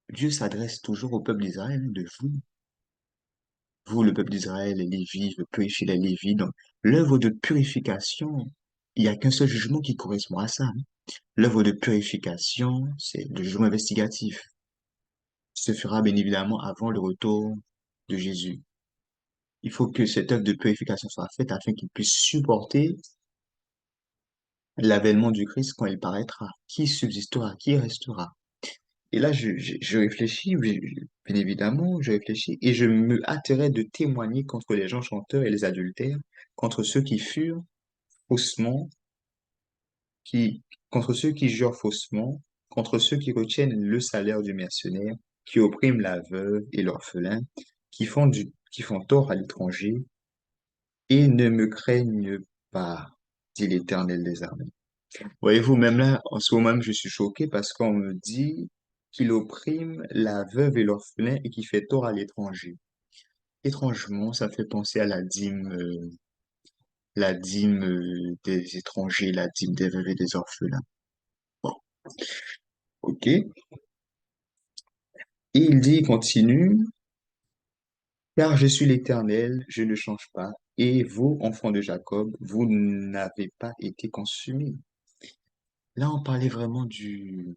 Dieu s'adresse toujours au peuple d'Israël, hein, de vous. Vous, le peuple d'Israël, les Lévites, vous purifiez les Lévites. Donc, l'œuvre de purification, il n'y a qu'un seul jugement qui correspond à ça. Hein. L'œuvre de purification, c'est le jugement investigatif. Se fera bien évidemment avant le retour de Jésus. Il faut que cette œuvre de purification soit faite afin qu'il puisse supporter l'avènement du Christ quand il paraîtra. Qui subsistera, qui restera. Et là, je réfléchis, bien évidemment, je réfléchis, et je me hâterai de témoigner contre les gens chanteurs et les adultères, contre ceux qui furent faussement, qui, contre ceux qui jurent faussement, contre ceux qui retiennent le salaire du mercenaire, qui oppriment la veuve et l'orphelin, qui font tort à l'étranger, et ne me craignent pas, dit l'Éternel des armées. Voyez-vous, même là, en ce moment même, je suis choqué parce qu'on me dit qu'il opprime la veuve et l'orphelin et qu'il fait tort à l'étranger. Étrangement, ça fait penser à la dîme des étrangers, la dîme des veuves et des orphelins. Bon, ok. Et il dit, il continue, car je suis l'Éternel, je ne change pas, et vous, enfants de Jacob, vous n'avez pas été consumés. Là, on parlait vraiment du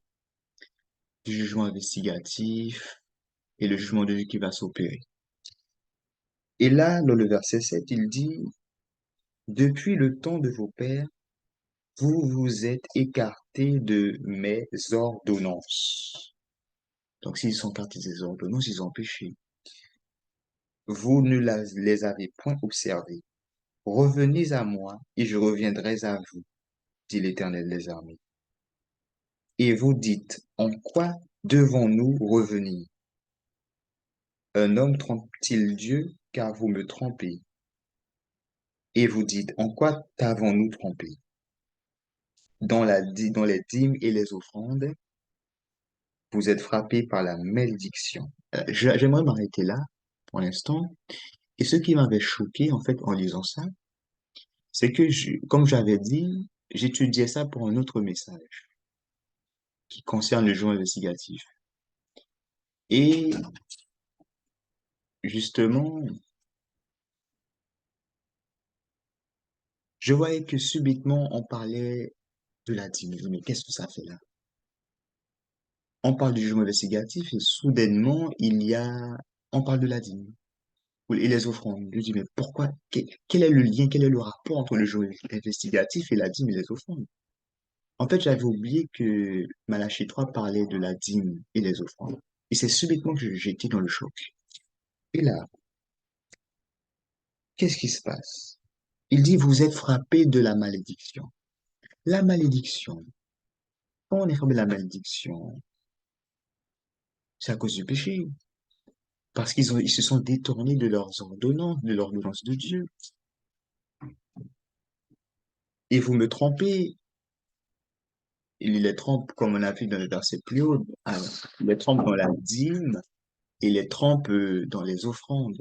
jugement investigatif et le jugement de Dieu qui va s'opérer. Et là, dans le verset 7, il dit, depuis le temps de vos pères, vous vous êtes écartés de mes ordonnances. Donc, s'ils sont écartés des ordonnances, ils ont péché. Vous ne les avez point observées. Revenez à moi et je reviendrai à vous, dit l'Éternel des armées. Et vous dites, en quoi devons-nous revenir? Un homme trompe-t-il Dieu, car vous me trompez? Et vous dites, en quoi t'avons-nous trompé? Dans les dîmes et les offrandes, vous êtes frappés par la malédiction. J'aimerais m'arrêter là pour l'instant. Et ce qui m'avait choqué, en fait, en lisant ça, c'est que, comme j'avais dit, j'étudiais ça pour un autre message qui concerne le jeu investigatif. Et justement, je voyais que subitement, on parlait de la dîme. Je dis, mais qu'est-ce que ça fait là? On parle du jeu investigatif et soudainement, on parle de la dîme. Et les offrandes. Je dis, mais pourquoi, quel est le lien, quel est le rapport entre le jeu investigatif et la dîme et les offrandes? En fait, j'avais oublié que Malachie 3 parlait de la dîme et les offrandes. Et c'est subitement que j'ai été dans le choc. Et là, qu'est-ce qui se passe? Il dit, vous êtes frappés de la malédiction. La malédiction, quand on est frappé de la malédiction, c'est à cause du péché. Parce ils se sont détournés de leurs ordonnances, de l'ordonnance de Dieu. Et vous me trompez. Il les trompe, comme on a vu dans le verset plus haut, il les trompe dans la dîme et les trompe dans les offrandes.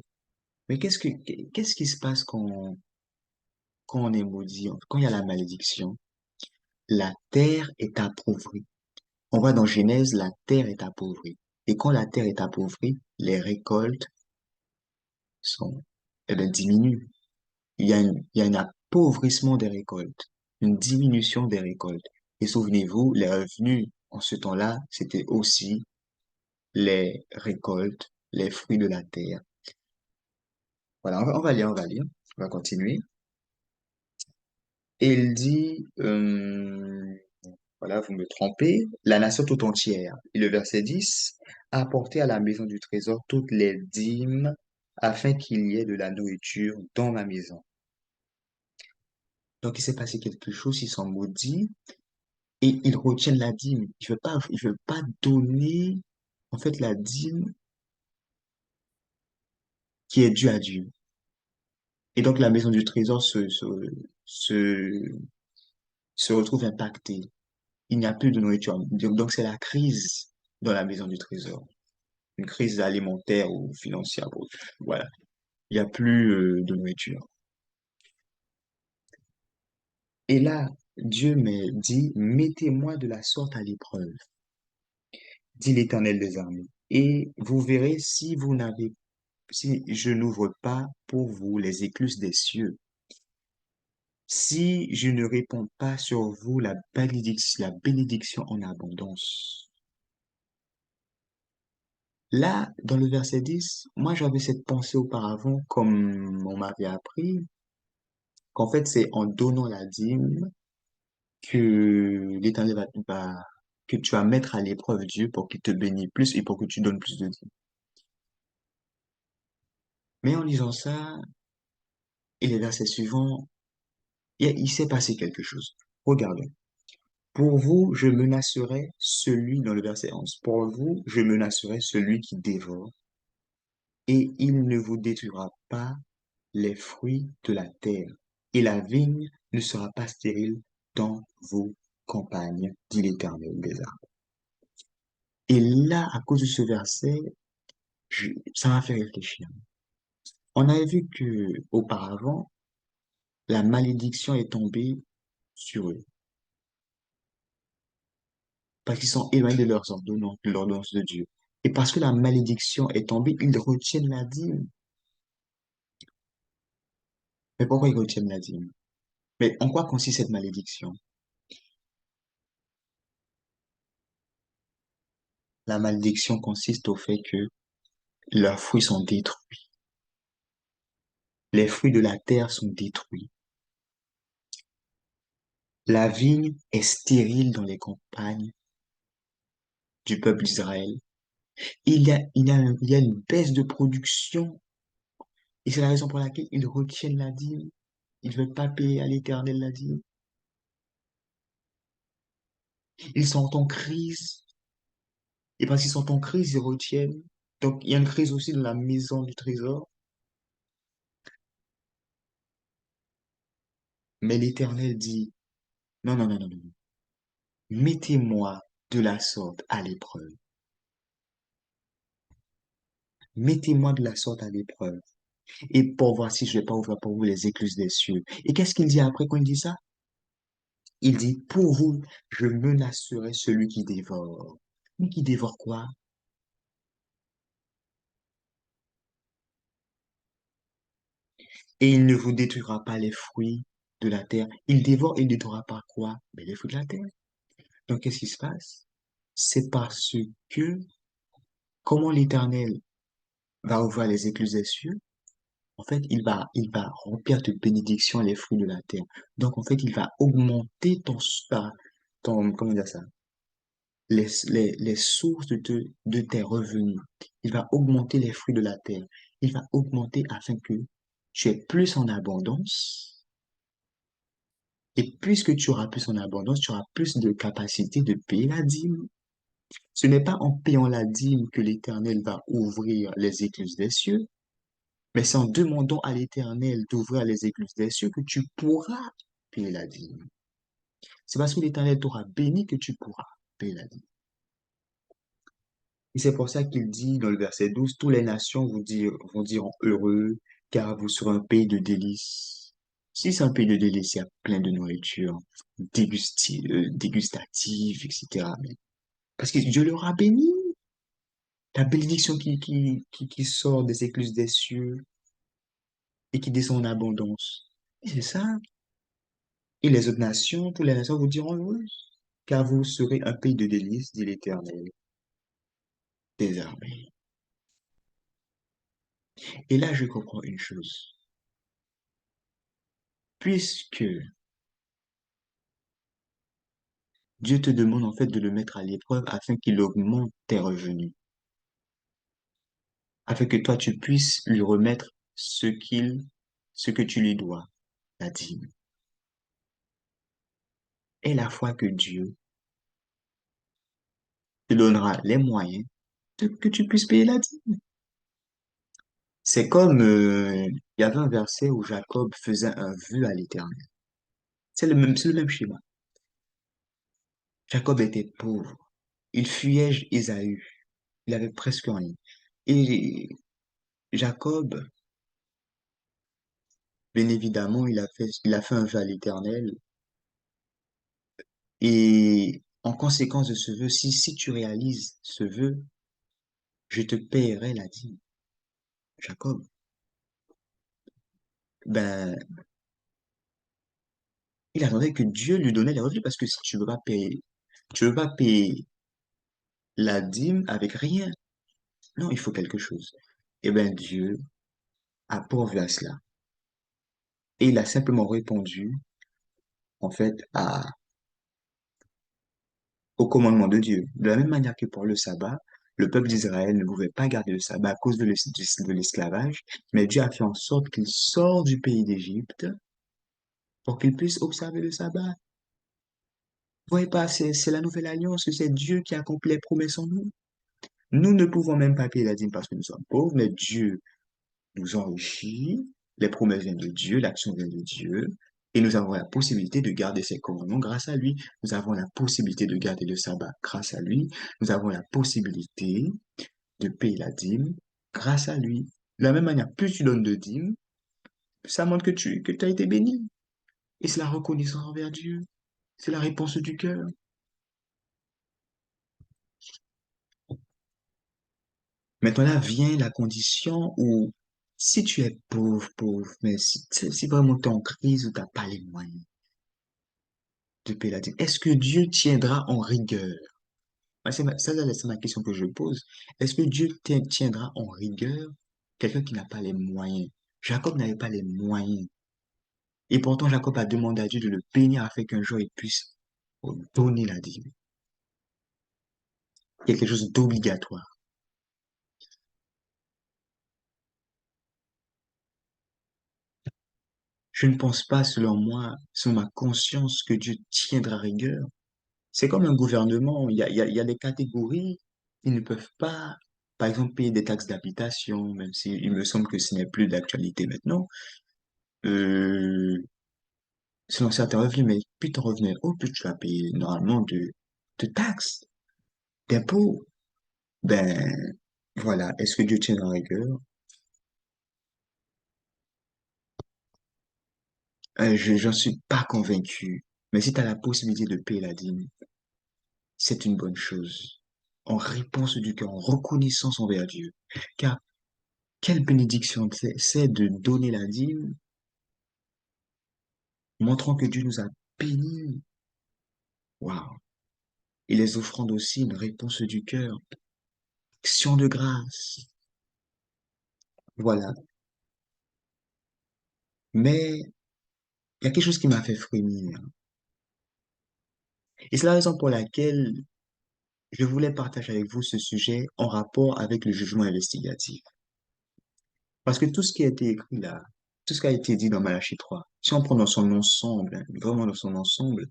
Mais qu'est-ce qui se passe quand on est maudit, quand il y a la malédiction? La terre est appauvrie. On voit dans Genèse, la terre est appauvrie. Et quand la terre est appauvrie, les récoltes sont, diminuent. Il y a un appauvrissement des récoltes, une diminution des récoltes. Et souvenez-vous, les revenus en ce temps-là, c'était aussi les récoltes, les fruits de la terre. Voilà, on va lire, on va lire. On va continuer. Et il dit, voilà, vous me trompez, la nation tout entière. Et le verset 10, apportez à la maison du trésor toutes les dîmes afin qu'il y ait de la nourriture dans ma maison. Donc, il s'est passé quelque chose, ils sont maudits et ils retiennent la dîme. Je veux pas donner, en fait, la dîme qui est due à Dieu. Et donc, la maison du trésor se, se retrouve impactée. Il n'y a plus de nourriture. Donc, c'est la crise dans la maison du trésor. Une crise alimentaire ou financière. Bon, voilà. Il n'y a plus de nourriture. Et là, Dieu m'a dit, mettez-moi de la sorte à l'épreuve, dit l'Éternel des armées. Et vous verrez si je n'ouvre pas pour vous les écluses des cieux, si je ne réponds pas sur vous la bénédiction en abondance. Là, dans le verset 10, moi j'avais cette pensée auparavant, comme on m'avait appris, qu'en fait c'est en donnant la dîme que l'Éternel que tu vas mettre à l'épreuve Dieu pour qu'il te bénisse plus et pour que tu donnes plus de dîmes. Mais en lisant ça, et les versets suivants, il s'est passé quelque chose. Regardons. Pour vous, je menacerai celui, dans le verset 11, pour vous, je menacerai celui qui dévore, et il ne vous détruira pas les fruits de la terre, et la vigne ne sera pas stérile dans vos campagnes, dit l'Éternel des armées. Et là, à cause de ce verset, ça m'a fait réfléchir. On avait vu que auparavant, la malédiction est tombée sur eux, parce qu'ils sont éloignés de l'ordonnance de Dieu. Et parce que la malédiction est tombée, ils retiennent la dîme. Mais pourquoi ils retiennent la dîme? Mais en quoi consiste cette malédiction? La malédiction consiste au fait que leurs fruits sont détruits. Les fruits de la terre sont détruits. La vigne est stérile dans les campagnes du peuple d'Israël. Il y a une baisse de production et c'est la raison pour laquelle ils retiennent la dîme. Ils ne veulent pas payer à l'Éternel la dîme. Ils sont en crise et parce qu'ils sont en crise, ils retiennent. Donc, il y a une crise aussi dans la maison du trésor. Mais l'Éternel dit, non, non, non, non, non. Mettez-moi de la sorte à l'épreuve. Mettez-moi de la sorte à l'épreuve. Et pour voir si je vais pas ouvrir pour vous les écluses des cieux. Et qu'est-ce qu'il dit après quand il dit ça? Il dit, pour vous, je menacerai celui qui dévore. Mais qui dévore quoi? Et il ne vous détruira pas les fruits de la terre. Il dévore et il ne détruira pas quoi? Mais les fruits de la terre. Donc, qu'est-ce qui se passe? C'est parce que, comment l'Éternel va ouvrir les écluses des cieux? En fait, il va remplir de bénédictions les fruits de la terre. Donc, en fait, il va augmenter comment dire ça? Les sources de tes revenus. Il va augmenter les fruits de la terre. Il va augmenter afin que tu aies plus en abondance. Et puisque tu auras plus en abondance, tu auras plus de capacité de payer la dîme. Ce n'est pas en payant la dîme que l'Éternel va ouvrir les écluses des cieux, mais c'est en demandant à l'Éternel d'ouvrir les écluses des cieux que tu pourras payer la dîme. C'est parce que l'Éternel t'aura béni que tu pourras payer la dîme. Et c'est pour ça qu'il dit dans le verset 12, toutes les nations vous diront heureux, car vous serez un pays de délices. Si c'est un pays de délices, il y a plein de nourriture dégustative, etc. Parce que Dieu leur a béni. La bénédiction qui sort des écluses des cieux et qui descend en abondance. Et c'est ça. Et les autres nations, toutes les nations vous diront heureuses, car vous serez un pays de délices, dit l'Éternel des armées. Et là, je comprends une chose. Puisque Dieu te demande en fait de le mettre à l'épreuve afin qu'il augmente tes revenus, afin que toi tu puisses lui remettre ce que tu lui dois, la dîme. Et la foi que Dieu te donnera les moyens que tu puisses payer la dîme. C'est comme, il y avait un verset où Jacob faisait un vœu à l'Éternel. C'est le même schéma. Jacob était pauvre. Il fuyait Ésaü. Il avait presque rien. Et Jacob, bien évidemment, il a fait un vœu à l'Éternel. Et en conséquence de ce vœu, si tu réalises ce vœu, je te paierai la dîme. Jacob, ben, il attendait que Dieu lui donnait les revenus parce que si tu veux pas payer la dîme avec rien. Non, il faut quelque chose. Eh bien, Dieu a pourvu à cela. Et il a simplement répondu, en fait, au commandement de Dieu. De la même manière que pour le sabbat, le peuple d'Israël ne pouvait pas garder le sabbat à cause de l'esclavage, mais Dieu a fait en sorte qu'il sorte du pays d'Égypte pour qu'il puisse observer le sabbat. Vous voyez pas, c'est la nouvelle alliance, c'est Dieu qui accomplit les promesses en nous. Nous ne pouvons même pas payer la dîme parce que nous sommes pauvres, mais Dieu nous enrichit, les promesses viennent de Dieu, l'action vient de Dieu, et nous avons la possibilité de garder ses commandements grâce à lui. Nous avons la possibilité de garder le sabbat grâce à lui. Nous avons la possibilité de payer la dîme grâce à lui. De la même manière, plus tu donnes de dîme, ça montre que tu as été béni. Et c'est la reconnaissance envers Dieu. C'est la réponse du cœur. Maintenant, là vient la condition où si tu es pauvre, pauvre, mais si vraiment tu es en crise ou tu n'as pas les moyens, de payer la dîme. Est-ce que Dieu tiendra en rigueur? C'est ma question que je pose. Est-ce que Dieu tiendra en rigueur quelqu'un qui n'a pas les moyens? Jacob n'avait pas les moyens. Et pourtant, Jacob a demandé à Dieu de le bénir afin qu'un jour il puisse donner la dîme. Quelque chose d'obligatoire. Je ne pense pas, selon moi, selon ma conscience, que Dieu tiendra rigueur. C'est comme un gouvernement. Il y a des catégories qui ne peuvent pas, par exemple, payer des taxes d'habitation, même s'il me semble que ce n'est plus d'actualité maintenant. Euh, Selon certains revenus, mais plus ton revenu est haut, plus tu vas payer normalement de taxes, d'impôts. Ben, voilà. Est-ce que Dieu tient en rigueur? J'en suis pas convaincu. Mais si tu as la possibilité de payer la dîme, c'est une bonne chose. En réponse du cœur, en reconnaissance envers Dieu. Car quelle bénédiction c'est de donner la dîme, montrant que Dieu nous a bénis. Waouh! Et les offrandes aussi, une réponse du cœur. Action de grâce. Voilà. Mais il y a quelque chose qui m'a fait frémir. Et c'est la raison pour laquelle je voulais partager avec vous ce sujet en rapport avec le jugement investigatif. Parce que tout ce qui a été écrit là, tout ce qui a été dit dans Malachie 3, si on prend dans son ensemble, hein, vraiment dans son ensemble,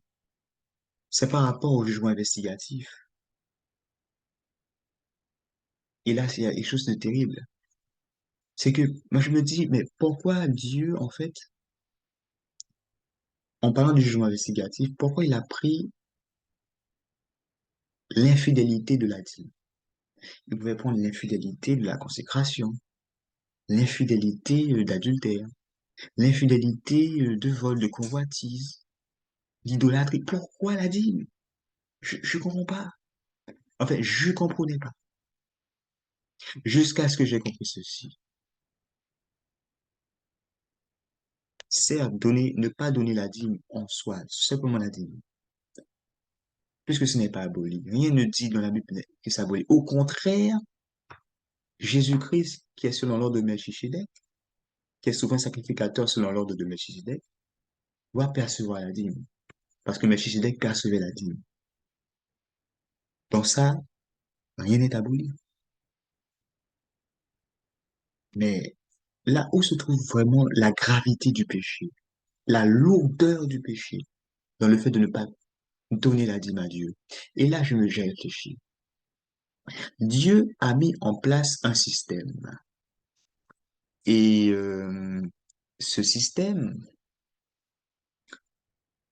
c'est par rapport au jugement investigatif. Et là, il y a quelque chose de terrible. C'est que moi, je me dis, mais pourquoi Dieu, en fait, en parlant du jugement investigatif, pourquoi il a pris l'infidélité de la dîme? Il pouvait prendre l'infidélité de la consécration. l'infidélité d'adultère, l'infidélité de vol, de convoitise, l'idolâtrie. Pourquoi la dîme? Je comprends pas. Enfin, je comprenais pas. Jusqu'à ce que j'ai compris ceci. Certes, ne pas donner la dîme en soi, simplement la dîme, puisque ce n'est pas aboli. Rien ne dit dans la Bible que c'est aboli. Au contraire, Jésus-Christ, qui est selon l'ordre de Melchisédek, qui est souvent sacrificateur selon l'ordre de Melchisédek, doit percevoir la dîme, parce que Melchisédek percevait la dîme. Donc ça, rien n'est aboli. Mais là où se trouve vraiment la gravité du péché, la lourdeur du péché, dans le fait de ne pas donner la dîme à Dieu. Et là, j'ai réfléchi. Dieu a mis en place un système. Et ce système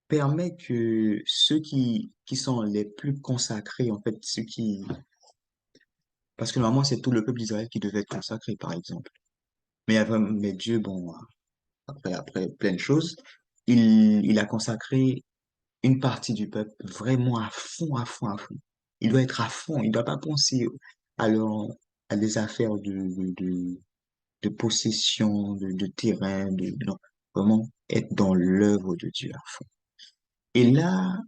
permet que ceux qui sont les plus consacrés, en fait, ceux qui... Parce que normalement, c'est tout le peuple d'Israël qui devait être consacré, par exemple. Mais Dieu, bon, après plein de choses, il a consacré une partie du peuple vraiment à fond, à fond, à fond. Il doit être à fond, il ne doit pas penser à, leur, à des affaires de possession, de terrain, non, vraiment être dans l'œuvre de Dieu à fond. Et là,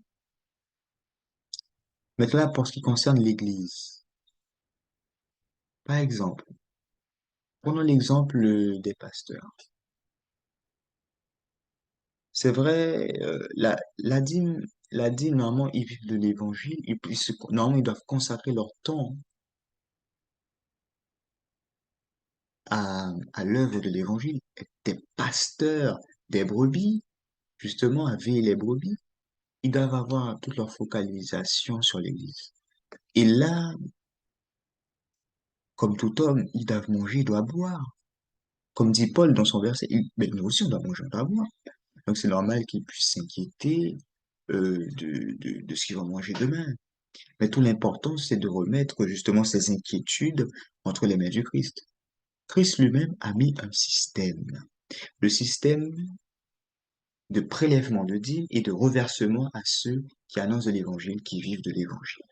maintenant, pour ce qui concerne l'Église, par exemple, prenons l'exemple des pasteurs. C'est vrai, la dîme, normalement, ils vivent de l'Évangile, normalement, ils doivent consacrer leur temps à l'œuvre de l'Évangile, être des pasteurs des brebis, justement, à veiller les brebis. Ils doivent avoir toute leur focalisation sur l'Église. Et là, comme tout homme, ils doivent manger, ils doivent boire. Comme dit Paul dans son verset, mais nous aussi, on doit manger, on doit boire. Donc, c'est normal qu'ils puissent s'inquiéter de ce qu'ils vont manger demain. Mais tout l'important, c'est de remettre justement ces inquiétudes entre les mains du Christ. Christ lui-même a mis un système. Le système de prélèvement de dîmes et de reversement à ceux qui annoncent de l'évangile, qui vivent de l'évangile.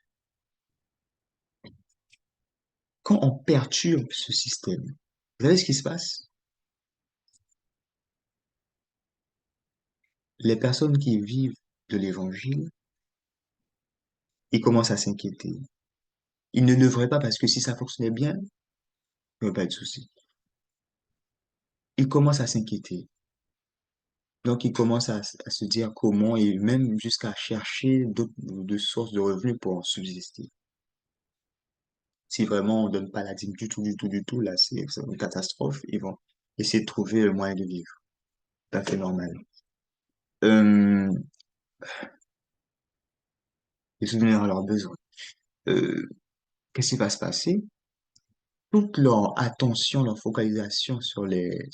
Quand on perturbe ce système, vous savez ce qui se passe? Les personnes qui vivent de l'évangile, ils commencent à s'inquiéter. Ils ne devraient pas parce que si ça fonctionnait bien, il n'y aurait pas de souci. Ils commencent à s'inquiéter. Donc, ils commencent à se dire comment et même jusqu'à chercher de sources de revenus pour en subsister. Si vraiment on donne pas la dîme du tout, du tout, du tout, là, c'est une catastrophe. Ils vont essayer de trouver le moyen de vivre. Tout à fait normal. Euh, et subvenir à leurs besoins. Euh, Qu'est-ce qui va se passer? Toute leur attention, leur focalisation sur les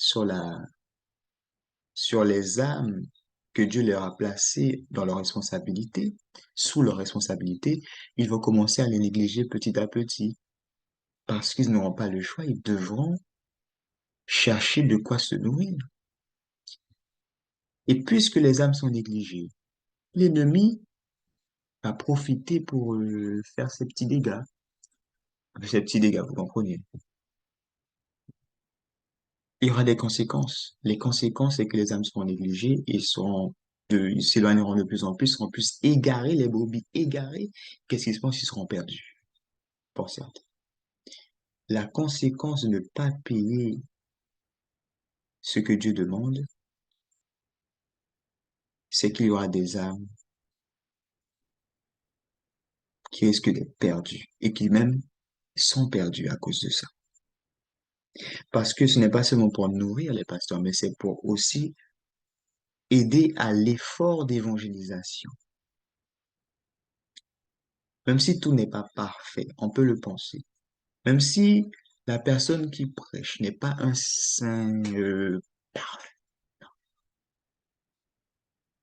âmes que Dieu leur a placées dans leur responsabilité, sous leur responsabilité, ils vont commencer à les négliger petit à petit parce qu'ils n'auront pas le choix, ils devront chercher de quoi se nourrir. Et puisque les âmes sont négligées, l'ennemi va profiter pour faire ses petits dégâts. Ces petits dégâts, vous comprenez. Il y aura des conséquences. Les conséquences, c'est que les âmes seront négligées et ils s'éloigneront de plus en plus, seront plus égarés, les brebis égarés. Qu'est-ce qui se passe? Ils seront perdus, pour certains. La conséquence de ne pas payer ce que Dieu demande, c'est qu'il y aura des âmes qui risquent d'être perdues et qui même sont perdues à cause de ça. Parce que ce n'est pas seulement pour nourrir les pasteurs, mais c'est pour aussi aider à l'effort d'évangélisation. Même si tout n'est pas parfait, on peut le penser. Même si la personne qui prêche n'est pas un saint parfait,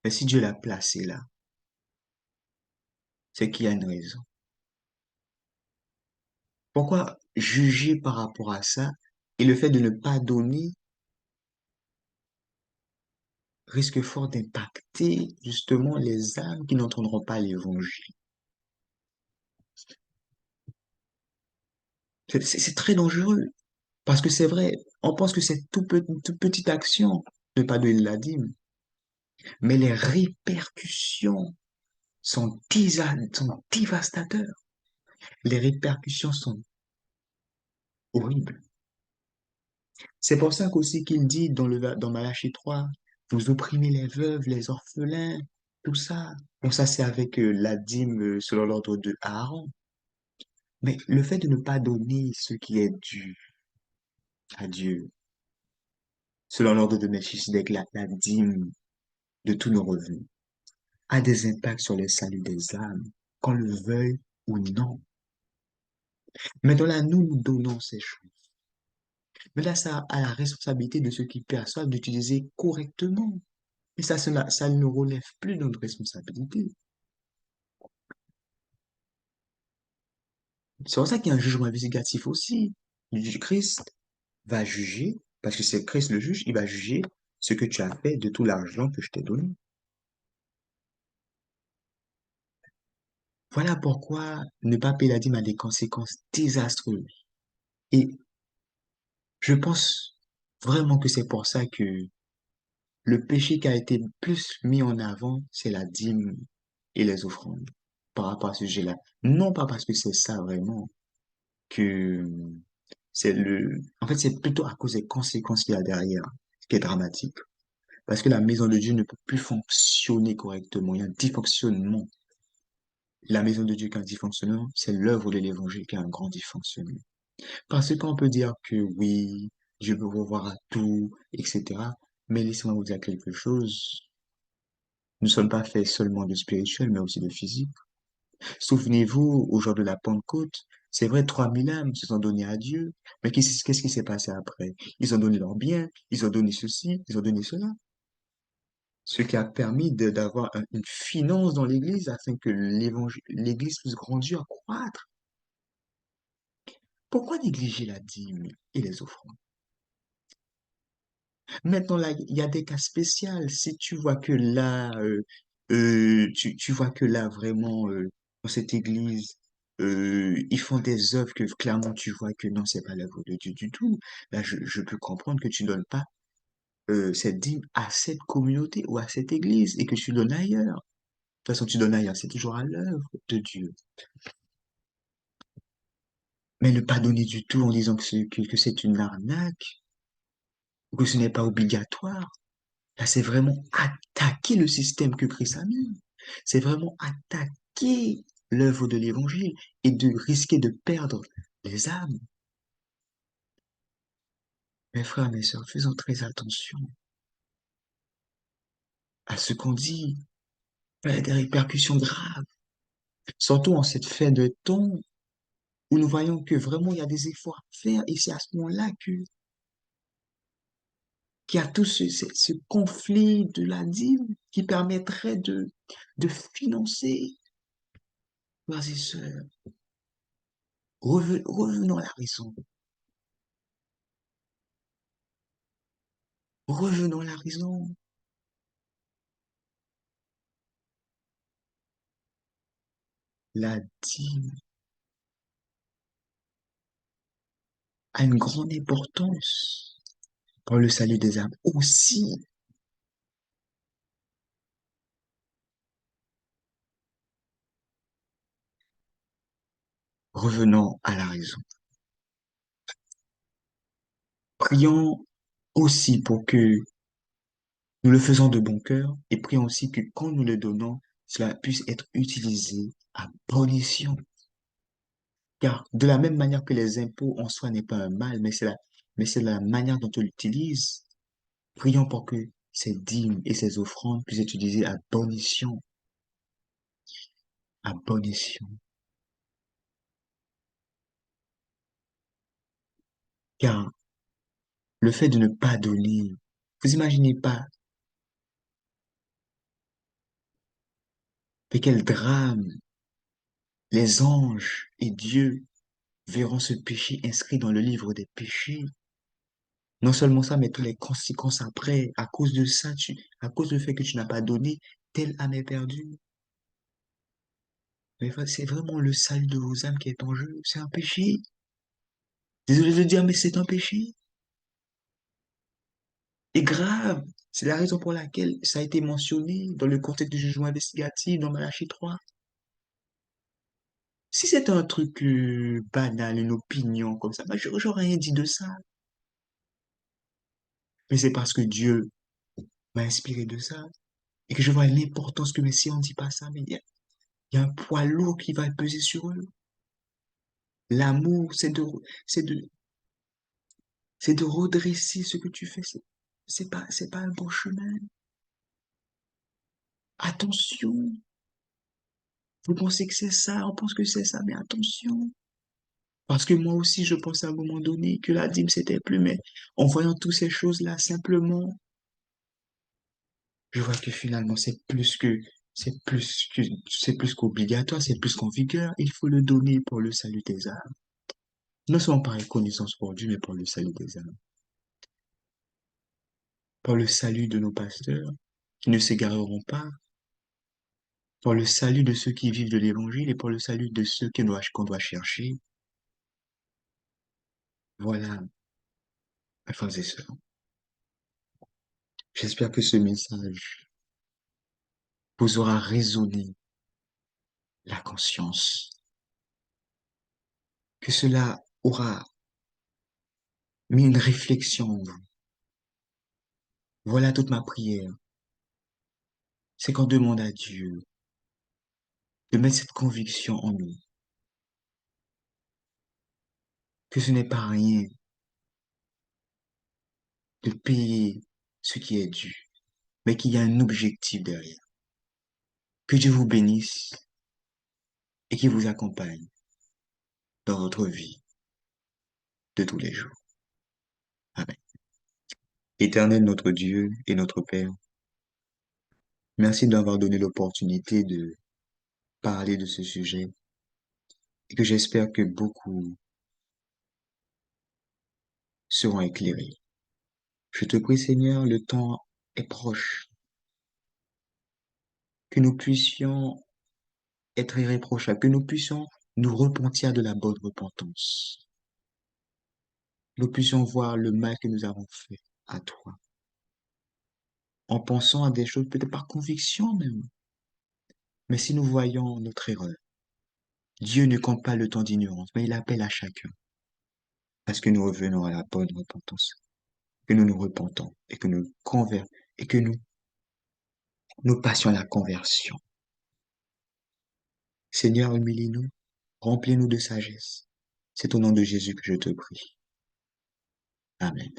mais si Dieu l'a placé là, c'est qu'il y a une raison. Pourquoi juger par rapport à ça Et le fait de ne pas donner risque fort d'impacter justement les âmes qui n'entendront pas l'évangile. C'est très dangereux parce que c'est vrai, on pense que c'est toute petite action de ne pas donner la dîme, mais les répercussions sont dévastateurs. Les répercussions sont horribles. C'est pour ça qu'aussi qu'il dit dans Malachie 3, vous opprimez les veuves, les orphelins, tout ça. Bon, ça, c'est avec la dîme selon l'ordre de Aaron. Mais le fait de ne pas donner ce qui est dû à Dieu, selon l'ordre de Melchisedec, la dîme de tous nos revenus, a des impacts sur le salut des âmes, qu'on le veuille ou non. Maintenant là, nous donnons ces choses. Mais là, ça a la responsabilité de ceux qui perçoivent d'utiliser correctement. Et ça ne relève plus de notre responsabilité. C'est pour ça qu'il y a un jugement vindicatif aussi. Christ va juger, parce que c'est Christ le juge, il va juger ce que tu as fait de tout l'argent que je t'ai donné. Voilà pourquoi ne pas payer la dîme a des conséquences désastreuses. Et je pense vraiment que c'est pour ça que le péché qui a été plus mis en avant, c'est la dîme et les offrandes par rapport à ce sujet-là. Non pas parce que c'est ça vraiment que en fait, c'est plutôt à cause des conséquences qu'il y a derrière, qui est dramatique. Parce que la maison de Dieu ne peut plus fonctionner correctement. Il y a un dysfonctionnement. La maison de Dieu qui a un dysfonctionnement, c'est l'œuvre de l'évangile qui a un grand dysfonctionnement. Parce qu'on peut dire que oui, Dieu peut revoir à tout, etc. Mais laissez-moi vous dire quelque chose. Nous ne sommes pas faits seulement de spirituel, mais aussi de physique. Souvenez-vous, au jour de la Pentecôte, c'est vrai, 3000 âmes se sont données à Dieu. Mais qu'est-ce qui s'est passé après? Ils ont donné leur bien, ils ont donné ceci, ils ont donné cela. Ce qui a permis d'avoir une finance dans l'Église afin que l'Église puisse grandir, croître. Pourquoi négliger la dîme et les offrandes? Maintenant, là, il y a des cas spéciaux. Si tu vois que là, tu vois que là, vraiment, dans cette église, ils font des œuvres que clairement tu vois que non, c'est pas l'œuvre de Dieu du tout. Là, je peux comprendre que tu donnes pas cette dîme à cette communauté ou à cette église et que tu donnes ailleurs. De toute façon, tu donnes ailleurs, c'est toujours à l'œuvre de Dieu. Mais ne pas donner du tout en disant que c'est une arnaque ou que ce n'est pas obligatoire. Là, c'est vraiment attaquer le système que Christ a mis. C'est vraiment attaquer l'œuvre de l'évangile et de risquer de perdre les âmes. Mes frères, mes sœurs, faisons très attention à ce qu'on dit. Il y a des répercussions graves, surtout en cette fin de temps où nous voyons que vraiment il y a des efforts à faire et c'est à ce moment-là qu'il y a tout ce conflit de la dîme qui permettrait de financer, frères et sœurs. Revenons à la raison. Revenons à la raison. La dîme a une grande importance pour le salut des âmes. Aussi, revenons à la raison. Prions aussi pour que nous le faisons de bon cœur et prions aussi que quand nous le donnons, cela puisse être utilisé à bon escient. Car de la même manière que les impôts en soi n'est pas un mal, mais c'est la manière dont on l'utilise. Prions pour que ces dîmes et ces offrandes puissent être utilisées à bon escient. Car le fait de ne pas donner, vous imaginez pas mais quel drame! Les anges et Dieu verront ce péché inscrit dans le livre des péchés. Non seulement ça, mais toutes les conséquences après, à cause de ça, à cause du fait que tu n'as pas donné, telle âme est perdue. Mais c'est vraiment le salut de vos âmes qui est en jeu. C'est un péché. Désolé de le dire, mais c'est un péché. Et grave. C'est la raison pour laquelle ça a été mentionné dans le contexte du jugement investigatif dans Malachie 3. Si c'était un truc banal, une opinion comme ça, bah, j'aurais rien dit de ça. Mais c'est parce que Dieu m'a inspiré de ça et que je vois l'importance que, mais si on ne dit pas ça, mais il y a un poids lourd qui va peser sur eux. L'amour, c'est de redresser ce que tu fais. C'est pas un bon chemin. Attention. Vous pensez que c'est ça, on pense que c'est ça, mais attention. Parce que moi aussi, je pensais à un moment donné que la dîme, c'était plus, mais en voyant toutes ces choses-là, simplement, je vois que finalement, c'est plus qu'obligatoire, c'est plus qu'en vigueur. Il faut le donner pour le salut des âmes. Non seulement par reconnaissance pour Dieu, mais pour le salut des âmes. Pour le salut de nos pasteurs, qui ne s'égareront pas. Pour le salut de ceux qui vivent de l'évangile et pour le salut de ceux qu'on doit chercher. Voilà, mes frères et sœurs. J'espère que ce message vous aura résonné la conscience, que cela aura mis une réflexion en vous. Voilà toute ma prière. C'est qu'on demande à Dieu de mettre cette conviction en nous, que ce n'est pas rien de payer ce qui est dû, mais qu'il y a un objectif derrière. Que Dieu vous bénisse et qu'il vous accompagne dans votre vie de tous les jours. Amen. Éternel notre Dieu et notre Père, merci d'avoir donné l'opportunité de parler de ce sujet et que j'espère que beaucoup seront éclairés. Je te prie, Seigneur, le temps est proche, que nous puissions être irréprochables, que nous puissions nous repentir de la bonne repentance. Nous puissions voir le mal que nous avons fait à toi, en pensant à des choses peut-être par conviction même. Mais si nous voyons notre erreur, Dieu ne compte pas le temps d'ignorance, mais il appelle à chacun, parce que nous revenons à la bonne repentance, que nous nous repentons et que et que nous passions à la conversion. Seigneur, humilie-nous, remplis-nous de sagesse. C'est au nom de Jésus que je te prie. Amen.